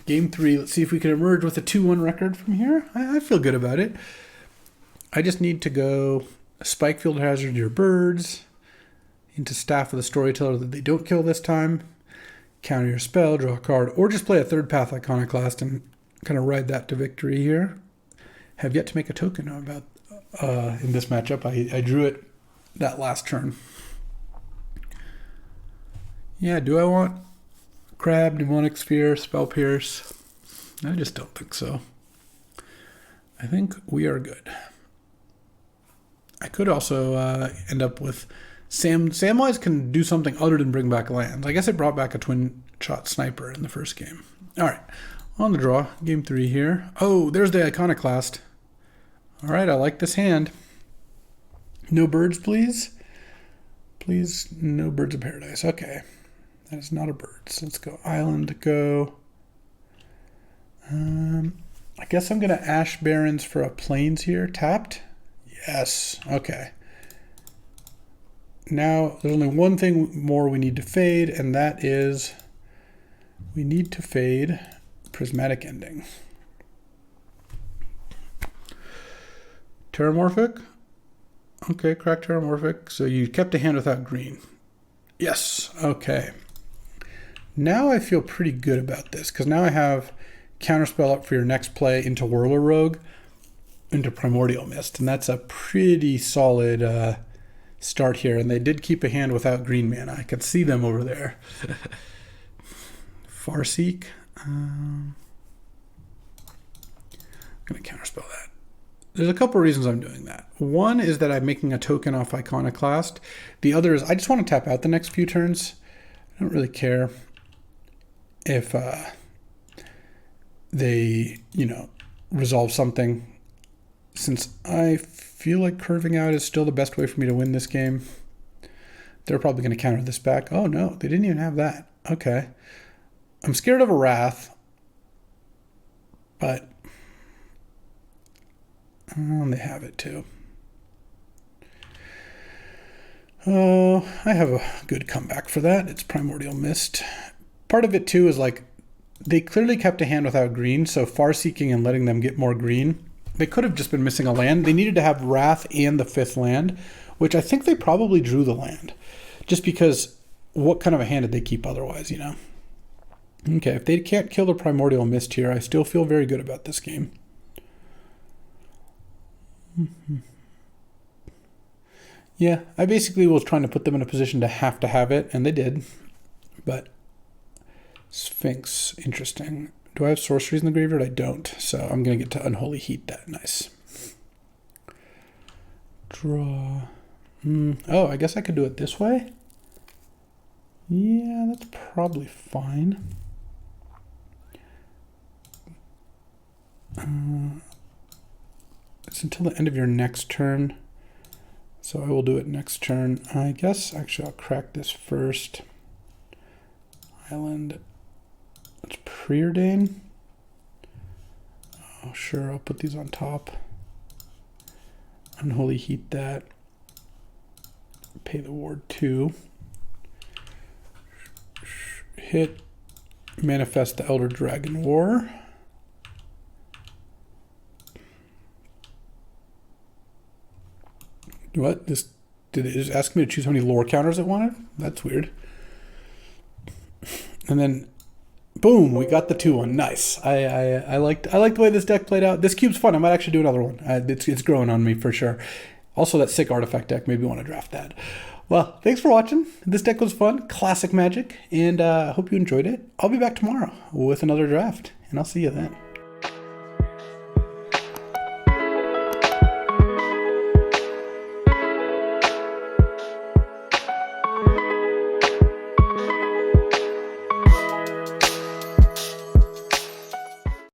game 3. Let's see if we can emerge with a 2-1 record from here. I feel good about it. I just need to go Spikefield Hazard your birds into Staff of the Storyteller that they don't kill this time. Counter your spell, draw a card, or just play a 3rd path Iconoclast and kind of ride that to victory here. Have yet to make a token about in this matchup. I drew it that last turn. Yeah, do I want Crab, Mnemonic Sphere, Spell Pierce? I just don't think so. I think we are good. I could also end up with Samwise can do something other than bring back lands. I guess it brought back a twin shot sniper in the first game. All right, on the draw, game 3 here. Oh, there's the Iconoclast. All right, I like this hand. No birds, please. Please, no birds of paradise. Okay, that is not a bird. So let's go island, go. I guess I'm going to Ash Barrens for a plains here, tapped. Yes, okay. Now, there's only one thing more we need to fade, and that is we need to fade Prismatic Ending. Terramorphic? Okay, crack Terramorphic. So you kept a hand without green. Yes, okay. Now I feel pretty good about this, because now I have Counterspell up for your next play into Whirler Rogue, into Primordial Mist, and that's a pretty solid start here. And they did keep a hand without green mana. I could see them over there. Farseek. I'm going to counterspell that. There's a couple of reasons I'm doing that. One is that I'm making a token off Iconoclast. The other is I just want to tap out the next few turns. I don't really care if they, resolve something. Since I feel like curving out is still the best way for me to win this game, they're probably going to counter this back. Oh, no, they didn't even have that. Okay. I'm scared of a Wrath, but they have it too. Oh, I have a good comeback for that. It's Primordial Mist. Part of it too is like they clearly kept a hand without green, so Farseeking and letting them get more green. They could have just been missing a land. They needed to have Wrath and the 5th land, which I think they probably drew the land. Just because what kind of a hand did they keep otherwise, Okay, if they can't kill the Primordial Mist here, I still feel very good about this game. Yeah, I basically was trying to put them in a position to have it, and they did. But Sphinx, interesting. Do I have sorceries in the graveyard? I don't, so I'm going to get to Unholy Heat that. Nice. Draw. Oh, I guess I could do it this way? Yeah, that's probably fine. It's until the end of your next turn, so I will do it next turn. I guess, actually, I'll crack this first. Island. Let's preordain. Oh, sure, I'll put these on top. Unholy Heat that. Pay the ward 2. Hit. Manifest the Elder Dragon War. What? Did it just ask me to choose how many lore counters it wanted? That's weird. And then, boom, we got the 2-1. Nice. I liked the way this deck played out. This cube's fun. I might actually do another one. It's growing on me for sure. Also, that sick artifact deck. Maybe want to draft that. Well, thanks for watching. This deck was fun. Classic Magic. And I hope you enjoyed it. I'll be back tomorrow with another draft. And I'll see you then.